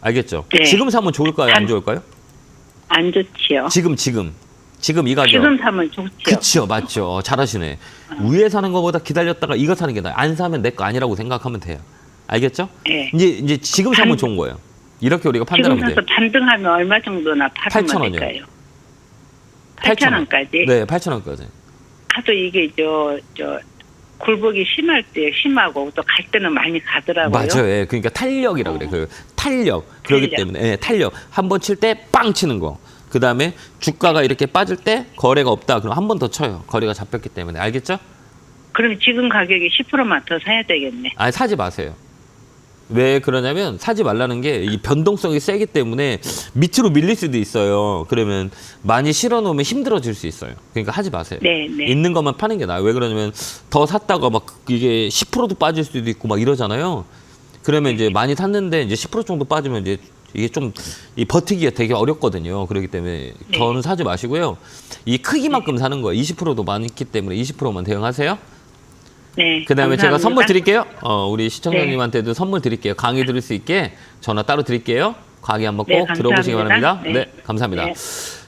알겠죠? 네. 지금 사면 좋을까요? 안 좋을까요? 안 좋지요. 지금 이 가격. 지금 사면 좋지요. 그쵸, 맞죠. 잘하시네. 위에 사는 것보다 기다렸다가 이거 사는 게 나아요. 안 사면 내 거 아니라고 생각하면 돼요. 알겠죠? 네. 이제 지금 사면 좋은 거예요. 이렇게 우리가 지금 판단하면 사서 돼요. 반등하면 얼마 정도나 팔으면 8,000원 이요. 될까요? 8,000원까지? 네, 8,000원까지. 하도 이게 굴복이 심할 때 심하고 또 갈 때는 많이 가더라고요. 맞아요. 예, 그러니까 탄력이라 그래. 그 탄력. 그렇기 탄력. 때문에 탄력. 한 번 칠 때 빵 치는 거. 그 다음에 주가가 이렇게 빠질 때 거래가 없다. 그럼 한 번 더 쳐요. 거래가 잡혔기 때문에. 알겠죠? 그럼 지금 가격이 10%만 더 사야 되겠네. 아니, 사지 마세요. 왜 그러냐면 사지 말라는 게 이 변동성이 세기 때문에 밑으로 밀릴 수도 있어요. 그러면 많이 실어 놓으면 힘들어질 수 있어요. 그러니까 하지 마세요. 네, 네. 있는 것만 파는 게 나아요. 왜 그러냐면 더 샀다가 막 이게 10%도 빠질 수도 있고 막 이러잖아요. 그러면 이제 많이 샀는데 이제 10% 정도 빠지면 이제 이게 좀 이 버티기가 되게 어렵거든요. 그렇기 때문에 저는 사지 마시고요. 이 크기만큼 사는 거예요. 20%도 많기 때문에 20%만 대응하세요. 네. 그다음에 감사합니다. 제가 선물 드릴게요. 우리 시청자님한테도 선물 드릴게요. 강의 들을 수 있게 전화 따로 드릴게요. 강의 한번 꼭 네, 들어보시기 감사합니다. 바랍니다. 네, 감사합니다. 네.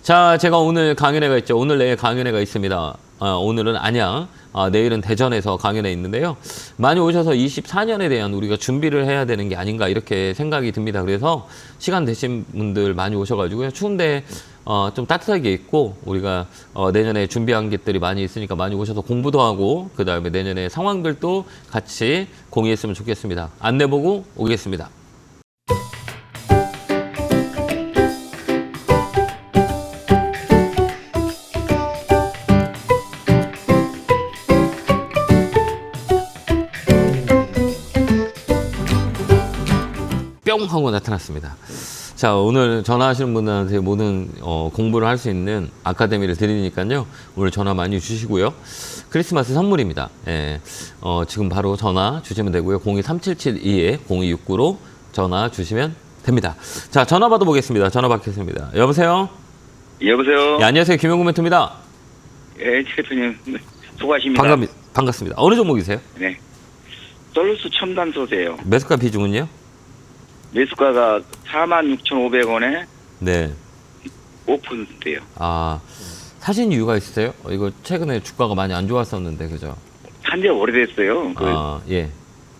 자, 제가 오늘 강연회가 있죠. 오늘 내에 강연회가 있습니다. 오늘은 안양 내일은 대전에서 강연에 있는데요. 많이 오셔서 24년에 대한 우리가 준비를 해야 되는 게 아닌가 이렇게 생각이 듭니다. 그래서 시간 되신 분들 많이 오셔가지고요. 추운데 좀 따뜻하게 입고 우리가 내년에 준비한 것들이 많이 있으니까 많이 오셔서 공부도 하고 그다음에 내년에 상황들도 같이 공유했으면 좋겠습니다. 안내 보고 오겠습니다. 뿅 하고 나타났습니다. 자, 오늘 전화하시는 분들한테 모든 공부를 할 수 있는 아카데미를 드리니까요. 오늘 전화 많이 주시고요. 크리스마스 선물입니다. 예, 지금 바로 전화 주시면 되고요. 02377-0269로 전화 주시면 됩니다. 자, 전화 받아보겠습니다. 전화 받겠습니다. 여보세요? 여보세요. 예, 안녕하세요. 김용구 멘토입니다. 예, 대표님 수고하십니다. 반갑습니다. 어느 종목이세요? 네. 솔루스 첨단 소재요. 매수가 비중은요? 매수가가 46,500원에 네. 5%예요. 사신 이유가 있으세요? 이거 최근에 주가가 많이 안 좋았었는데, 그죠? 산지 오래됐어요. 예.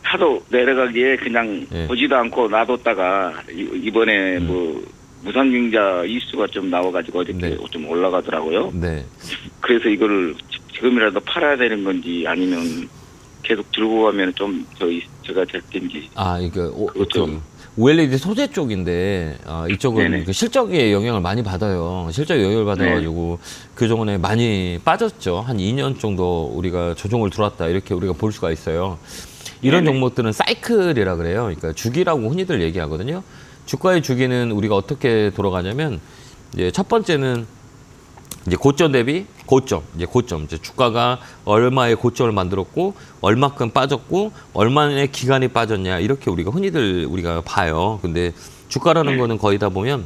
하도 내려가기에 그냥 예. 보지도 않고 놔뒀다가 이번에 뭐 무상증자 이슈가 좀 나와가지고 어저께 네. 좀 올라가더라고요. 네. 그래서 이거를 지금이라도 팔아야 되는 건지 아니면 계속 들고 가면 좀 제가 될 텐지. 이거 OLED 소재 쪽인데 이쪽은 네네. 그 실적에 영향을 많이 받아요. 실적에 영향을 받아가지고 그동안에 많이 빠졌죠. 한 2년 정도 우리가 조정을 들어왔다 이렇게 우리가 볼 수가 있어요. 이런 네네. 종목들은 사이클이라 그래요. 그러니까 주기라고 흔히들 얘기하거든요. 주가의 주기는 우리가 어떻게 돌아가냐면 이제 첫 번째는 이제 고점 대비 고점, 이제 주가가 얼마의 고점을 만들었고 얼마큼 빠졌고 얼마의 기간이 빠졌냐 이렇게 우리가 흔히들 우리가 봐요. 근데 주가라는 거는 거의 다 보면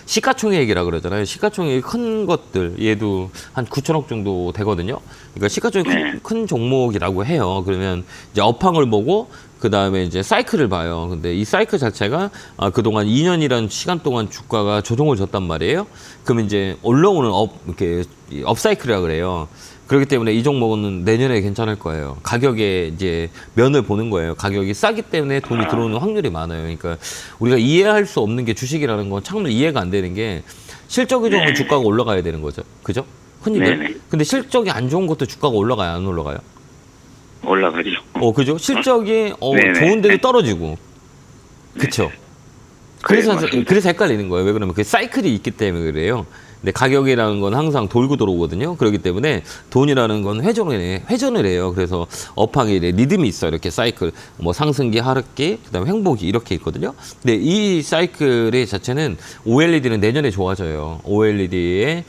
시가총액이라 그러잖아요. 시가총액이 큰 것들 얘도 한 9천억 정도 되거든요. 그러니까 시가총액 큰 종목이라고 해요. 그러면 이제 업황을 보고 그 다음에 이제 사이클을 봐요. 근데 이 사이클 자체가 그동안 2년이라는 시간 동안 주가가 조정을 줬단 말이에요. 그러면 이제 올라오는 이렇게 업사이클이라 그래요. 그렇기 때문에 이 종목은 내년에 괜찮을 거예요. 가격에 이제 면을 보는 거예요. 가격이 싸기 때문에 돈이 들어오는 확률이 많아요. 그러니까 우리가 이해할 수 없는 게 주식이라는 건 정말 이해가 안 되는 게 실적이 좋으면 주가가 올라가야 되는 거죠. 그죠? 흔히들. 네네. 근데 실적이 안 좋은 것도 주가가 올라가요, 안 올라가요? 올라가죠. 그죠? 실적이 네네. 좋은데도 떨어지고. 그쵸? 그래서 맞습니다. 헷갈리는 거예요. 왜 그러면 그 사이클이 있기 때문에 그래요. 근데 가격이라는 건 항상 돌고 들어오거든요. 그렇기 때문에 돈이라는 건 회전을 해요. 그래서 업황에 리듬이 있어요. 이렇게 사이클, 뭐 상승기, 하락기, 그다음에 횡보기 이렇게 있거든요. 근데 이 사이클의 자체는 OLED는 내년에 좋아져요. OLED의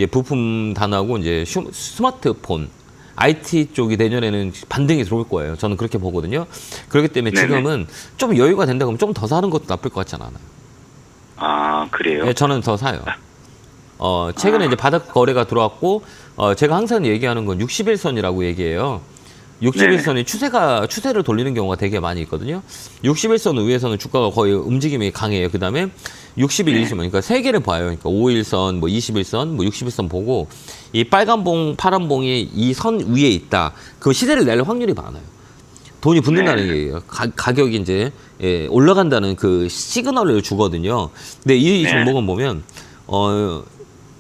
부품 단하고 이제 스마트폰, IT 쪽이 내년에는 반등이 들어올 거예요. 저는 그렇게 보거든요. 그렇기 때문에 네네. 지금은 좀 여유가 된다 그러면 좀 더 사는 것도 나쁠 것 같지 않아요. 그래요? 네, 저는 더 사요. 최근에 이제 바닥 거래가 들어왔고, 제가 항상 얘기하는 건 60일선이라고 얘기해요. 61선이 추세를 돌리는 경우가 되게 많이 있거든요. 61선 위에서는 주가가 거의 움직임이 강해요. 그 다음에 60일, 20일, 그러니까 세 개를 봐요. 그러니까 5일선, 뭐 21선, 뭐 60일선 보고, 이 빨간 봉, 파란 봉이 이 선 위에 있다. 그 시세를 낼 확률이 많아요. 돈이 붙는다는 얘기예요. 가격이 이제 올라간다는 그 시그널을 주거든요. 근데 이 종목은 보면,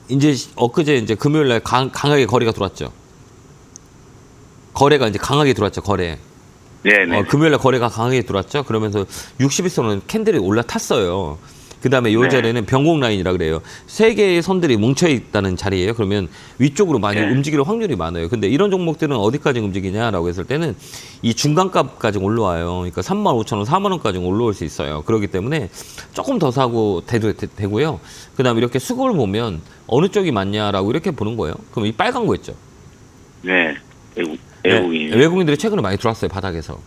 이제 엊그제 이제 금요일 날 강하게 거래가 들어왔죠. 거래가 이제 강하게 들어왔죠, 거래. 네네. 금요일날 거래가 강하게 들어왔죠. 그러면서 60일선은 캔들이 올라탔어요. 그 다음에 요 자리는 변곡 라인이라 그래요. 세 개의 선들이 뭉쳐 있다는 자리예요. 그러면 위쪽으로 많이 움직일 확률이 많아요. 근데 이런 종목들은 어디까지 움직이냐라고 했을 때는 이 중간값까지 올라와요. 그러니까 35,000원, 4만원까지 올라올 수 있어요. 그렇기 때문에 조금 더 사고 되고요. 그 다음에 이렇게 수급을 보면 어느 쪽이 맞냐라고 이렇게 보는 거예요. 그럼 이 빨간 거 있죠. 네. 외국인. 외국인들이 최근에 많이 들어왔어요, 바닥에서.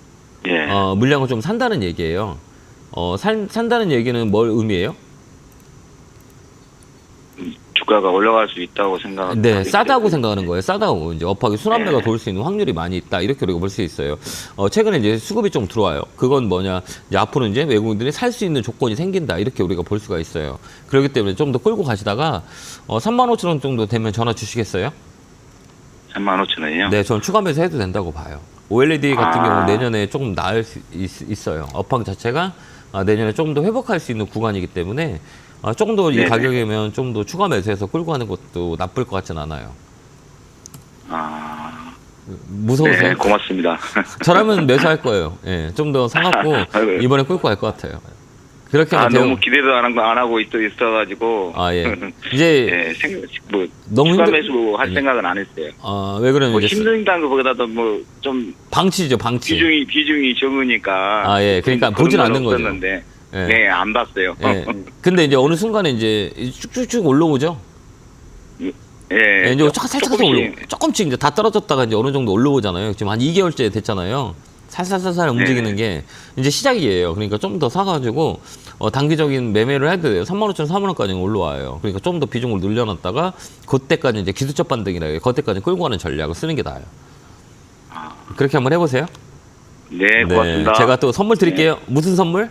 예. 물량을 좀 산다는 얘기예요. 산다는 얘기는 뭘 의미해요? 주가가 올라갈 수 있다고 생각합니다. 네, 싸다고 생각하는 거예요. 싸다고. 이제 업하게 순환매가 네. 돌 수 있는 확률이 많이 있다. 이렇게 우리가 볼 수 있어요. 최근에 이제 수급이 좀 들어와요. 그건 뭐냐. 이제 앞으로 이제 외국인들이 살 수 있는 조건이 생긴다. 이렇게 우리가 볼 수가 있어요. 그렇기 때문에 좀 더 끌고 가시다가, 35,000원 정도 되면 전화 주시겠어요? 35,000원이요? 네, 저는 추가 매수해도 된다고 봐요. OLED 같은 경우는 내년에 조금 나을 수 있어요. 업황 자체가 내년에 조금 더 회복할 수 있는 구간이기 때문에 조금 더 이 네네. 가격이면 좀 더 추가 매수해서 끌고 가는 것도 나쁠 것 같진 않아요. 무서우세요? 네, 고맙습니다. 저라면 매수할 거예요. 예, 좀 더 사갖고 아이고. 이번에 끌고 갈 것 같아요. 그렇게 하면 너무 기대도 안 하고 있어가지고. 예. 이제 예, 너무 추가 힘들- 매수 할 생각은 안 했어요. 왜 그러냐면 뭐 이제 힘든다는 것보다도 뭐 좀 방치죠, 방치. 비중이 적으니까. 예. 그러니까 그런 보진 건 않는 거죠. 없었는데. 예. 네, 안 봤어요. 예. 근데 이제 어느 순간에 이제 쭉쭉쭉 올라오죠. 예, 이제 살짝 조금씩. 조금씩 이제 다 떨어졌다가 이제 어느 정도 올라오잖아요. 지금 한 2개월째 됐잖아요. 살살살살 움직이는 게 이제 시작이에요. 그러니까 좀 더 사가지고 단기적인 매매를 해도 돼요. 35,000원, 4만원까지 올라와요. 그러니까 좀 더 비중을 늘려놨다가 그때까지 이제 기술적 반등이라 그때까지 끌고 가는 전략을 쓰는 게 나아요. 그렇게 한번 해보세요. 네, 고맙습니다. 제가 또 선물 드릴게요. 무슨 선물?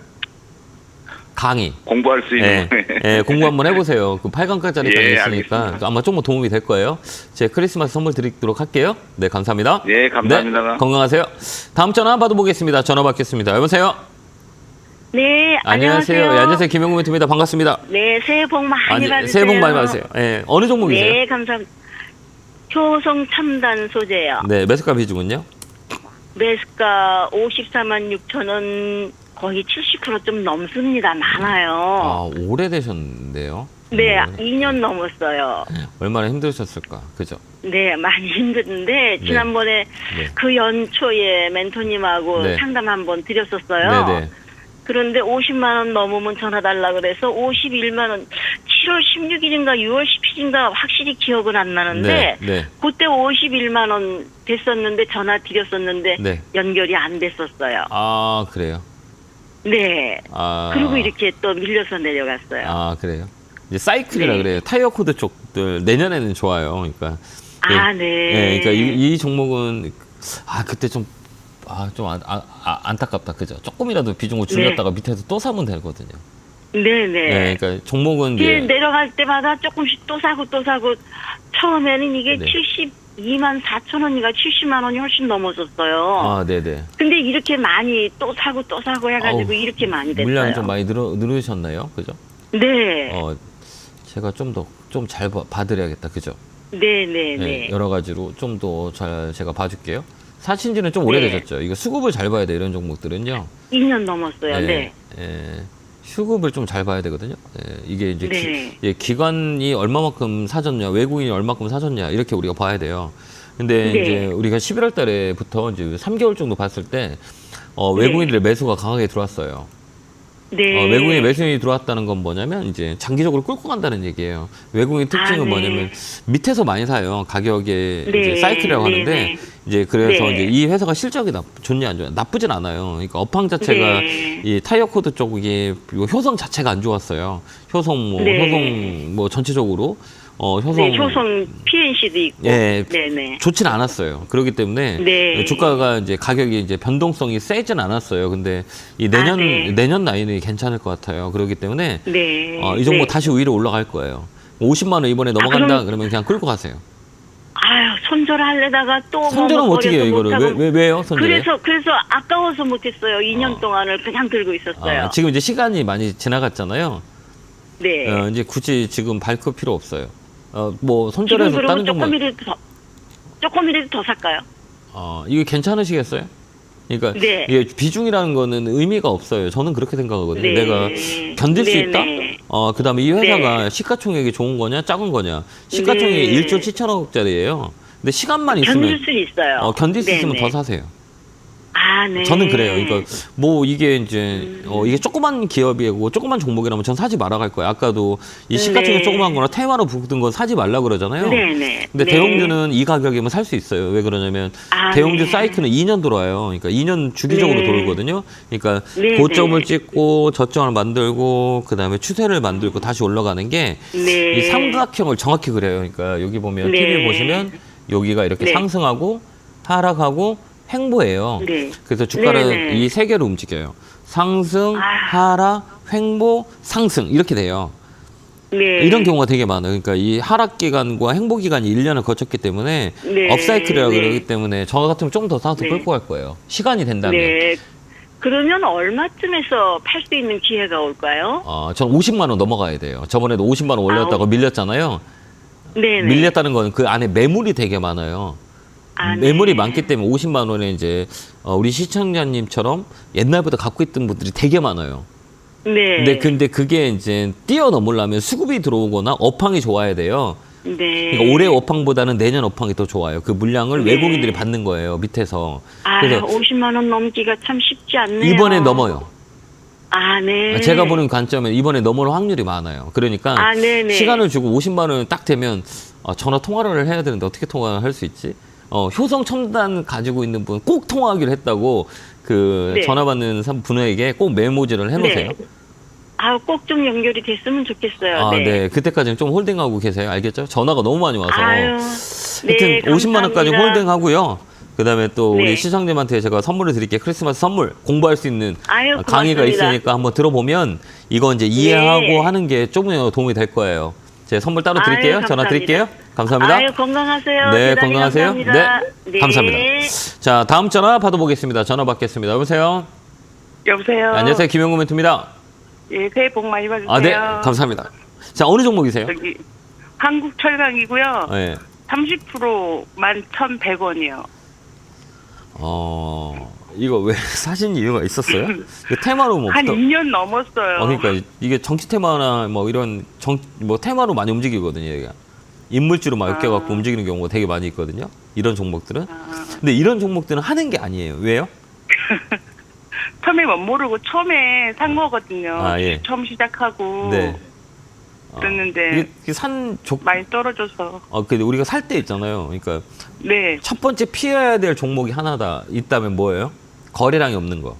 강의. 공부할 수 있는. 예, 공부 한번 해보세요. 그 8강까지 예, 있으니까 알겠습니다. 아마 조금 도움이 될 거예요. 제 크리스마스 선물 드리도록 할게요. 네, 감사합니다. 네, 감사합니다. 네, 건강하세요. 다음 전화 받아보겠습니다. 전화 받겠습니다. 여보세요? 네, 안녕하세요. 안녕하세요. 예, 안녕하세요. 김영구 멘트입니다. 반갑습니다. 네, 새해 복 많이 받으세요. 새해 복 많이 받으세요. 예, 어느 종목이세요? 네, 감사합니다. 효성 첨단 소재요. 네, 매수가 비중은요? 매수가 54만 6천 원, 거의 70%좀 넘습니다. 많아요. 오래되셨는데요? 네, 2년 넘었어요. 얼마나 힘드셨을까? 그죠? 네, 많이 힘든데 지난번에 네. 그 연초에 멘토님하고 네. 상담 한번 드렸었어요. 네네. 그런데 50만 원 넘으면 전화 달라 그래서 51만 원 7월 16일인가 6월 10일인가 확실히 기억은 안 나는데 네. 그때 51만 원 됐었는데 전화 드렸었는데 네. 연결이 안 됐었어요. 그래요? 네. 아. 그리고 이렇게 또 밀려서 내려갔어요. 그래요? 이제 사이클이라 네. 그래요. 타이어 코드 쪽들 내년에는 좋아요. 그러니까. 네. 예, 그러니까 이 종목은 그때 좀 안타깝다. 그죠? 조금이라도 비중을 줄였다가 밑에서 또 사면 되거든요. 네네. 예, 그러니까 종목은 이게 이제 내려갈 때마다 조금씩 또 사고 처음에는 이게 네. 72만 4천 원이가 70만 원이 훨씬 넘었었어요. 네네. 근데 이렇게 많이 또 사고 해가지고 아우, 이렇게 많이 됐어요. 물량이 좀 많이 늘으셨나요? 그죠? 네. 제가 좀 잘 봐드려야겠다. 그죠? 네네네. 네, 여러 가지로 좀 더 잘 제가 봐줄게요. 사신지는 좀 네. 오래되셨죠. 이거 수급을 잘 봐야 돼 이런 종목들은요. 2년 넘었어요. 네. 수급을 좀 잘 봐야 되거든요. 이게 이제 네. 기관이 얼마만큼 사줬냐, 외국인이 얼마만큼 사줬냐 이렇게 우리가 봐야 돼요. 근데 네. 이제 우리가 11월 달에부터 이제 3개월 정도 봤을 때 외국인들의 매수가 강하게 들어왔어요. 네. 외국인 매수인이 들어왔다는 건 뭐냐면 이제 장기적으로 끌고 간다는 얘기예요. 외국인 특징은 네. 뭐냐면 밑에서 많이 사요. 가격에 네. 이제 사이클이라고 네. 하는데 네. 이제 그래서 네. 이제 이 회사가 실적이 좋냐 안 좋냐 나쁘진 않아요. 그러니까 업황 자체가 네. 이 타이어 코드 쪽이 효성 자체가 안 좋았어요. 효성 네. 전체적으로 효성 네, 효성 PNC도 있고. 예, 네네. 좋진 않았어요. 그렇기 때문에 네. 주가가 이제 가격이 이제 변동성이 세진 않았어요. 근데 이 내년 라인이 괜찮을 것 같아요. 그렇기 때문에 네. 이 종목 네. 다시 위로 올라갈 거예요. 50만 원 이번에 넘어간다 그러면 그냥 끌고 가세요. 손절하려다가 또 손절은 어떻게 해요 이거를? 왜요 손절을? 그래서 아까워서 못했어요. 2년 동안을 그냥 들고 있었어요. 지금 이제 시간이 많이 지나갔잖아요. 네. 이제 굳이 지금 밟을 필요 없어요. 뭐 지금 손절해서 그러면 다른 종목 조금이라도 더 살까요? 이게 괜찮으시겠어요? 그러니까 네. 이게 비중이라는 거는 의미가 없어요. 저는 그렇게 생각하거든요. 네. 내가 견딜 수 네, 있다? 네. 그다음에 이 회사가 시가총액이 좋은 거냐, 작은 거냐. 시가총액이 네. 1조 7천억짜리예요. 근데 시간만 있으면 견딜 수 있어요. 견딜 수 네, 있으면 네. 더 사세요. 네. 저는 그래요. 그러니까 뭐 이게 이제 이게 조그만 기업이고 조그만 종목이라면 전 사지 말아 갈 거예요. 아까도 이 시가총액 네. 조그만 거나 테마로 붙은 건 사지 말라 그러잖아요. 네네. 근데 네. 대형주는 이 가격이면 살 수 있어요. 왜 그러냐면 대형주 네. 사이클은 2년 돌아요. 그러니까 2년 주기적으로 네. 돌거든요. 그러니까 네, 고점을 네. 찍고 저점을 만들고 그다음에 추세를 만들고 다시 올라가는 게 이 네. 삼각형을 정확히 그려요. 그러니까 여기 보면 네. TV 보시면 여기가 이렇게 네. 상승하고 하락하고 횡보예요. 네. 그래서 주가는 네, 네. 이 세 개로 움직여요. 상승, 하락, 횡보, 상승 이렇게 돼요. 네. 이런 경우가 되게 많아요. 그러니까 이 하락 기간과 행보 기간이 1년을 거쳤기 때문에 네. 업사이클이라고 네. 그러기 때문에 저 같으면 좀 더 사서 네. 끌고 갈 거예요. 시간이 된다면. 네. 그러면 얼마쯤에서 팔 수 있는 기회가 올까요? 전 50만 원 넘어가야 돼요. 저번에도 50만 원 올렸다고 밀렸잖아요. 네네. 밀렸다는 건 그 안에 매물이 되게 많아요. 아, 네. 매물이 많기 때문에 50만 원에 이제 우리 시청자님처럼 옛날부터 갖고 있던 분들이 되게 많아요. 네. 근데 그게 이제 뛰어넘으려면 수급이 들어오거나 업황이 좋아야 돼요. 네. 그러니까 올해 업황보다는 내년 업황이 더 좋아요. 그 물량을 네. 외국인들이 받는 거예요, 밑에서. 아, 그래서 50만 원 넘기가 참 쉽지 않네요. 이번에 넘어요. 아, 네. 제가 보는 관점은 이번에 넘을 확률이 많아요. 그러니까 아, 네네. 시간을 주고 50만 원을 딱 되면 전화 통화를 해야 되는데 어떻게 통화를 할 수 있지? 효성 첨단 가지고 있는 분 꼭 통화하기로 했다고 그 네. 전화 받는 분에게 꼭 메모지를 해놓으세요. 네. 아, 꼭 좀 연결이 됐으면 좋겠어요. 아, 네. 네. 그때까지는 좀 홀딩하고 계세요. 알겠죠? 전화가 너무 많이 와서. 아유, 하여튼 네, 50만 원까지 감사합니다. 홀딩하고요. 그다음에 또 네. 우리 시청자님한테 제가 선물을 드릴게요. 크리스마스 선물 공부할 수 있는 아유, 강의가 고맙습니다. 있으니까 한번 들어보면 이거 이제 이해하고 네. 하는 게 조금이라도 도움이 될 거예요. 제가 선물 따로 드릴게요. 아유, 전화 감사합니다. 드릴게요. 감사합니다. 아유, 건강하세요. 네, 대단히 건강하세요. 감사합니다. 네, 감사합니다. 자, 다음 전화 받아보겠습니다. 전화 받겠습니다. 여보세요. 여보세요. 안녕하세요. 김영구 멘토입니다. 예, 새해 복 많이 받으세요. 아, 네, 감사합니다. 자, 어느 종목이세요? 여기 한국철강이고요. 네. 30% 11,100원이요. 이거 왜 사신 이유가 있었어요? 이거 테마로 뭐 한 2년 넘었어요. 그러니까 이게 정치 테마나 뭐 이런 뭐 테마로 많이 움직이거든요. 얘가 인물주로 막 엮여갖고 움직이는 경우가 되게 많이 있거든요. 이런 종목들은. 근데 이런 종목들은 하는 게 아니에요. 왜요? 처음에 못 모르고 처음에 산 거거든요. 아, 예. 처음 시작하고 네. 그랬는데 이게 많이 떨어져서. 근데 우리가 살 때 있잖아요. 그러니까 네. 첫 번째 피해야 될 종목이 하나다 있다면 뭐예요? 거래량이 없는 거.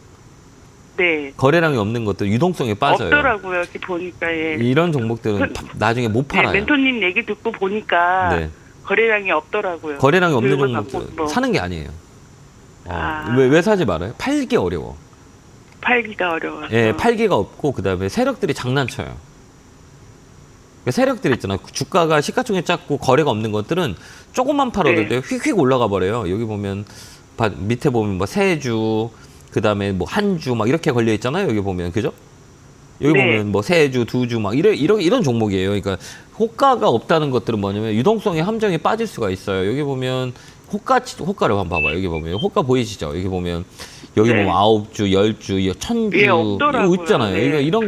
네. 거래량이 없는 것도 유동성이 빠져요. 없더라고요. 이렇게 보니까 예. 이런 종목들은 나중에 못 팔아요. 네, 멘토님 얘기 듣고 보니까 네. 거래량이 없더라고요. 거래량이 없는 그걸 종목들 갖고 뭐 사는 게 아니에요. 아. 왜 사지 말아요? 팔기 어려워. 팔기가 어려워서. 예, 팔기가 없고 그다음에 세력들이 장난쳐요. 그러니까 세력들 있잖아. 주가가 시가총액 작고 거래가 없는 것들은 조금만 팔아도 네. 휙휙 올라가 버려요. 여기 보면 밑에 보면 뭐 세주, 그다음에 뭐 한주 막 이렇게 걸려 있잖아요. 여기 보면 그죠? 여기 네. 보면 뭐 세주, 두주 막 이런 종목이에요. 그러니까 호가가 없다는 것들은 뭐냐면 유동성의 함정에 빠질 수가 있어요. 여기 보면 호가를 한번 봐봐요. 여기 보면 호가 보이시죠? 여기 보면 여기 네. 보면 9주, 10주, 1000주 예, 없더라고요. 이거 있잖아요. 네. 이런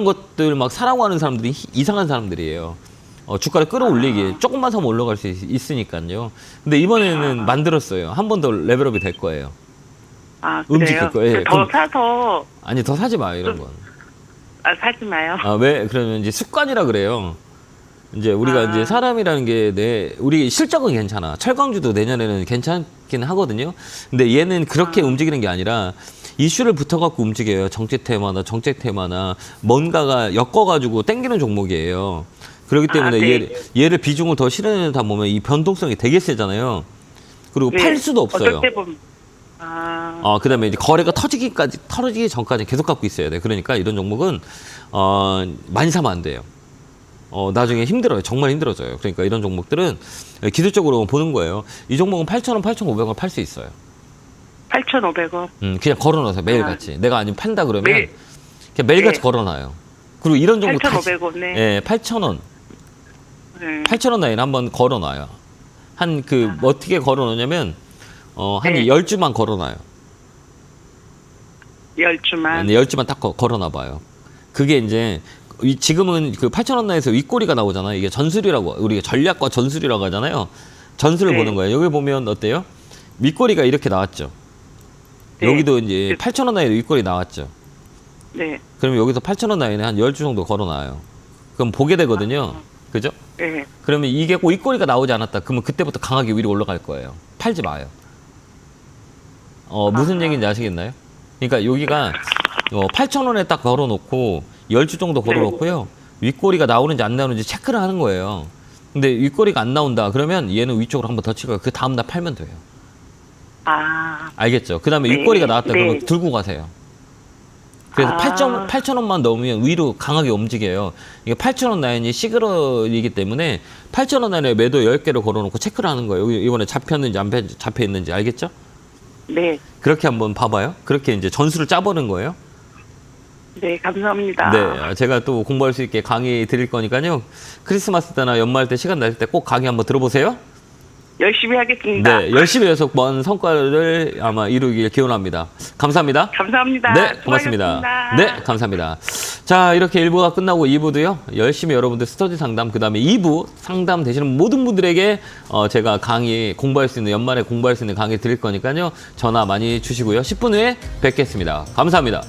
것들 막 사라고 하는 사람들이 이상한 사람들이에요. 주가를 끌어올리기 조금만 사면 올라갈 수 있으니까요. 근데 이번에는 만들었어요. 한 번 더 레벨업이 될 거예요. 아, 움직일 그래요? 거예요. 예, 더 그럼- 사서 아니 더 사지 마요 이런 건. 사지 마요. 왜 그러면 이제 습관이라 그래요. 이제 우리가 이제 사람이라는 게 우리 실적은 괜찮아. 철강주도 내년에는 괜찮긴 하거든요. 근데 얘는 그렇게 움직이는 게 아니라 이슈를 붙어갖고 움직여요. 정책 테마나 뭔가가 엮어가지고 땡기는 종목이에요. 그렇기 때문에 네. 얘를 비중을 더 실어내다 보면 이 변동성이 되게 세잖아요. 그리고 네. 팔 수도 없어요. 어떨 때 보면 그다음에 이제 거래가 터지기 전까지 계속 갖고 있어야 돼. 그러니까 이런 종목은 많이 사면 안 돼요. 나중에 힘들어요. 정말 힘들어져요. 그러니까 이런 종목들은 기술적으로 보는 거예요. 이 종목은 8,000원, 8,500원 팔 수 있어요. 8,500원. 그냥 걸어놔서 매일같이. 내가 아니면 판다 그러면 매일. 그냥 매일같이 네. 걸어놔요. 그리고 이런 종목 8,500원. 네. 예, 8,000원. 네. 8,000원 라인 한번 걸어놔요. 어떻게 걸어놓냐면 한 네. 10주만 걸어놔요. 10주만. 네, 10주만 딱 걸어놔봐요. 그게 이제 지금은 그 8,000원 라인에서 윗꼬리가 나오잖아요. 이게 전술이라고 우리가 전략과 전술이라고 하잖아요. 전술을 네. 보는 거예요. 여기 보면 어때요? 윗꼬리가 이렇게 나왔죠. 네. 여기도 이제 8,000원 라인에 윗꼬리 나왔죠. 네. 그러면 여기서 8,000원 라인에 한 10주 정도 걸어놔요. 그럼 보게 되거든요. 그죠? 네. 그러면 이게 윗꼬리가 나오지 않았다. 그러면 그때부터 강하게 위로 올라갈 거예요. 팔지 마요. 무슨 얘기인지 아시겠나요? 그러니까 여기가 8,000원에 딱 걸어놓고 10주 정도 걸어놓고요. 윗꼬리가 나오는지 안 나오는지 체크를 하는 거예요. 근데 윗꼬리가 안 나온다. 그러면 얘는 위쪽으로 한번 더 치고 그 다음날 팔면 돼요. 아. 알겠죠? 그 다음에 네. 윗꼬리가 나왔다. 네. 그러면 들고 가세요. 그래서 아. 8,000원만 넣으면 위로 강하게 움직여요. 이게 8,000원 라인이 시그널이기 때문에 8,000원 라인에 매도 10개를 걸어놓고 체크를 하는 거예요. 이번에 잡혔는지 안 잡혀 있는지 알겠죠? 네. 그렇게 한번 봐봐요. 그렇게 이제 전술을 짜보는 거예요. 네, 감사합니다. 네, 제가 또 공부할 수 있게 강의 드릴 거니까요. 크리스마스 때나 연말 때 시간 날 때 꼭 강의 한번 들어보세요. 열심히 하겠습니다. 네, 열심히 해서 먼 성과를 아마 이루길 기원합니다. 감사합니다. 감사합니다. 네, 고맙습니다. 수고하셨습니다. 네, 감사합니다. 자, 이렇게 1부가 끝나고 2부도요. 열심히 여러분들 스터디 상담, 그 다음에 2부 상담 되시는 모든 분들에게 제가 강의 공부할 수 있는, 연말에 공부할 수 있는 강의 드릴 거니까요. 전화 많이 주시고요. 10분 후에 뵙겠습니다. 감사합니다.